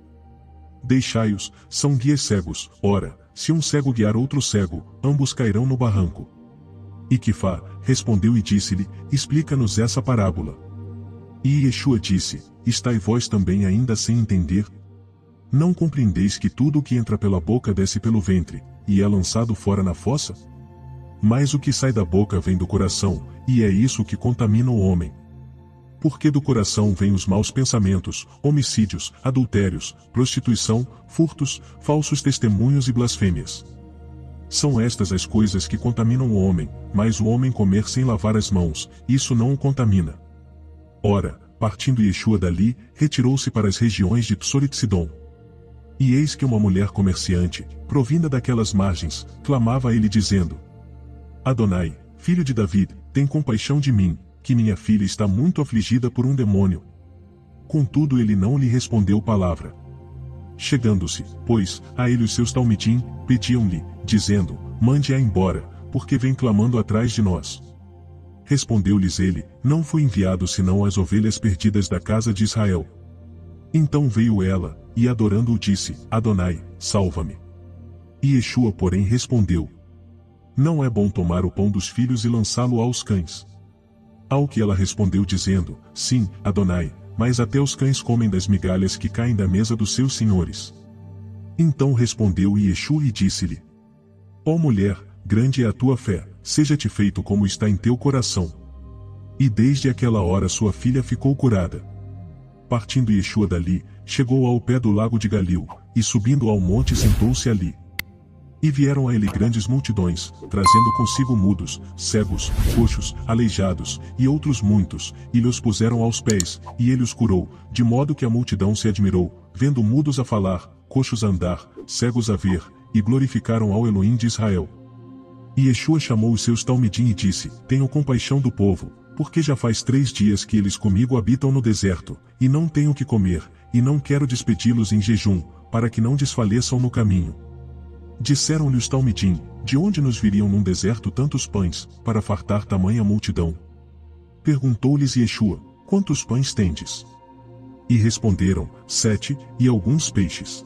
Deixai-os, são guias cegos, ora, se um cego guiar outro cego, ambos cairão no barranco. E Kifá respondeu e disse-lhe, Explica-nos essa parábola. E Yeshua disse, Estai vós também ainda sem entender? Não compreendeis que tudo o que entra pela boca desce pelo ventre, e é lançado fora na fossa? Mas o que sai da boca vem do coração, e é isso que contamina o homem. Porque do coração vêm os maus pensamentos, homicídios, adultérios, prostituição, furtos, falsos testemunhos e blasfêmias. São estas as coisas que contaminam o homem, mas o homem comer sem lavar as mãos, isso não o contamina. Ora, partindo Yeshua dali, retirou-se para as regiões de Tsorit-Sidom. E eis que uma mulher comerciante, provinda daquelas margens, clamava a ele dizendo: Adonai, filho de David, tem compaixão de mim, que minha filha está muito afligida por um demônio. Contudo ele não lhe respondeu palavra. Chegando-se, pois, a ele os seus talmidim, pediam-lhe, dizendo, Mande-a embora, porque vem clamando atrás de nós. Respondeu-lhes ele, Não fui enviado senão às ovelhas perdidas da casa de Israel. Então veio ela, e adorando-o disse, Adonai, salva-me. E Yeshua porém respondeu, Não é bom tomar o pão dos filhos e lançá-lo aos cães. Ao que ela respondeu dizendo, Sim, Adonai, mas até os cães comem das migalhas que caem da mesa dos seus senhores. Então respondeu Yeshua e disse-lhe, Ó mulher, grande é a tua fé, seja-te feito como está em teu coração. E desde aquela hora sua filha ficou curada. Partindo Yeshua dali, chegou ao pé do lago de Galil, e subindo ao monte sentou-se ali. E vieram a ele grandes multidões, trazendo consigo mudos, cegos, coxos, aleijados, e outros muitos, e lhes puseram aos pés, e ele os curou, de modo que a multidão se admirou, vendo mudos a falar, coxos a andar, cegos a ver, e glorificaram ao Elohim de Israel. E Yeshua chamou os seus talmidim e disse, Tenho compaixão do povo, porque já faz 3 dias que eles comigo habitam no deserto, e não tenho o que comer, e não quero despedi-los em jejum, para que não desfaleçam no caminho. Disseram-lhe os talmidim, de onde nos viriam num deserto tantos pães, para fartar tamanha multidão? Perguntou-lhes Yeshua, quantos pães tendes? E responderam, 7, e alguns peixes.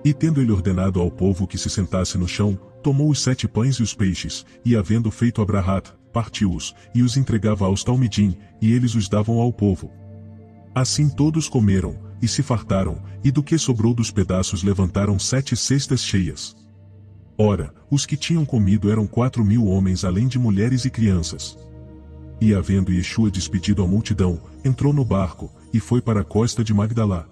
E tendo ele ordenado ao povo que se sentasse no chão, tomou os 7 pães e os peixes, e havendo feito abrahat, partiu-os, e os entregava aos talmidim, e eles os davam ao povo. Assim todos comeram, e se fartaram, e do que sobrou dos pedaços levantaram 7 cestas cheias. Ora, os que tinham comido eram 4.000 homens além de mulheres e crianças. E havendo Yeshua despedido a multidão, entrou no barco, e foi para a costa de Magdalá.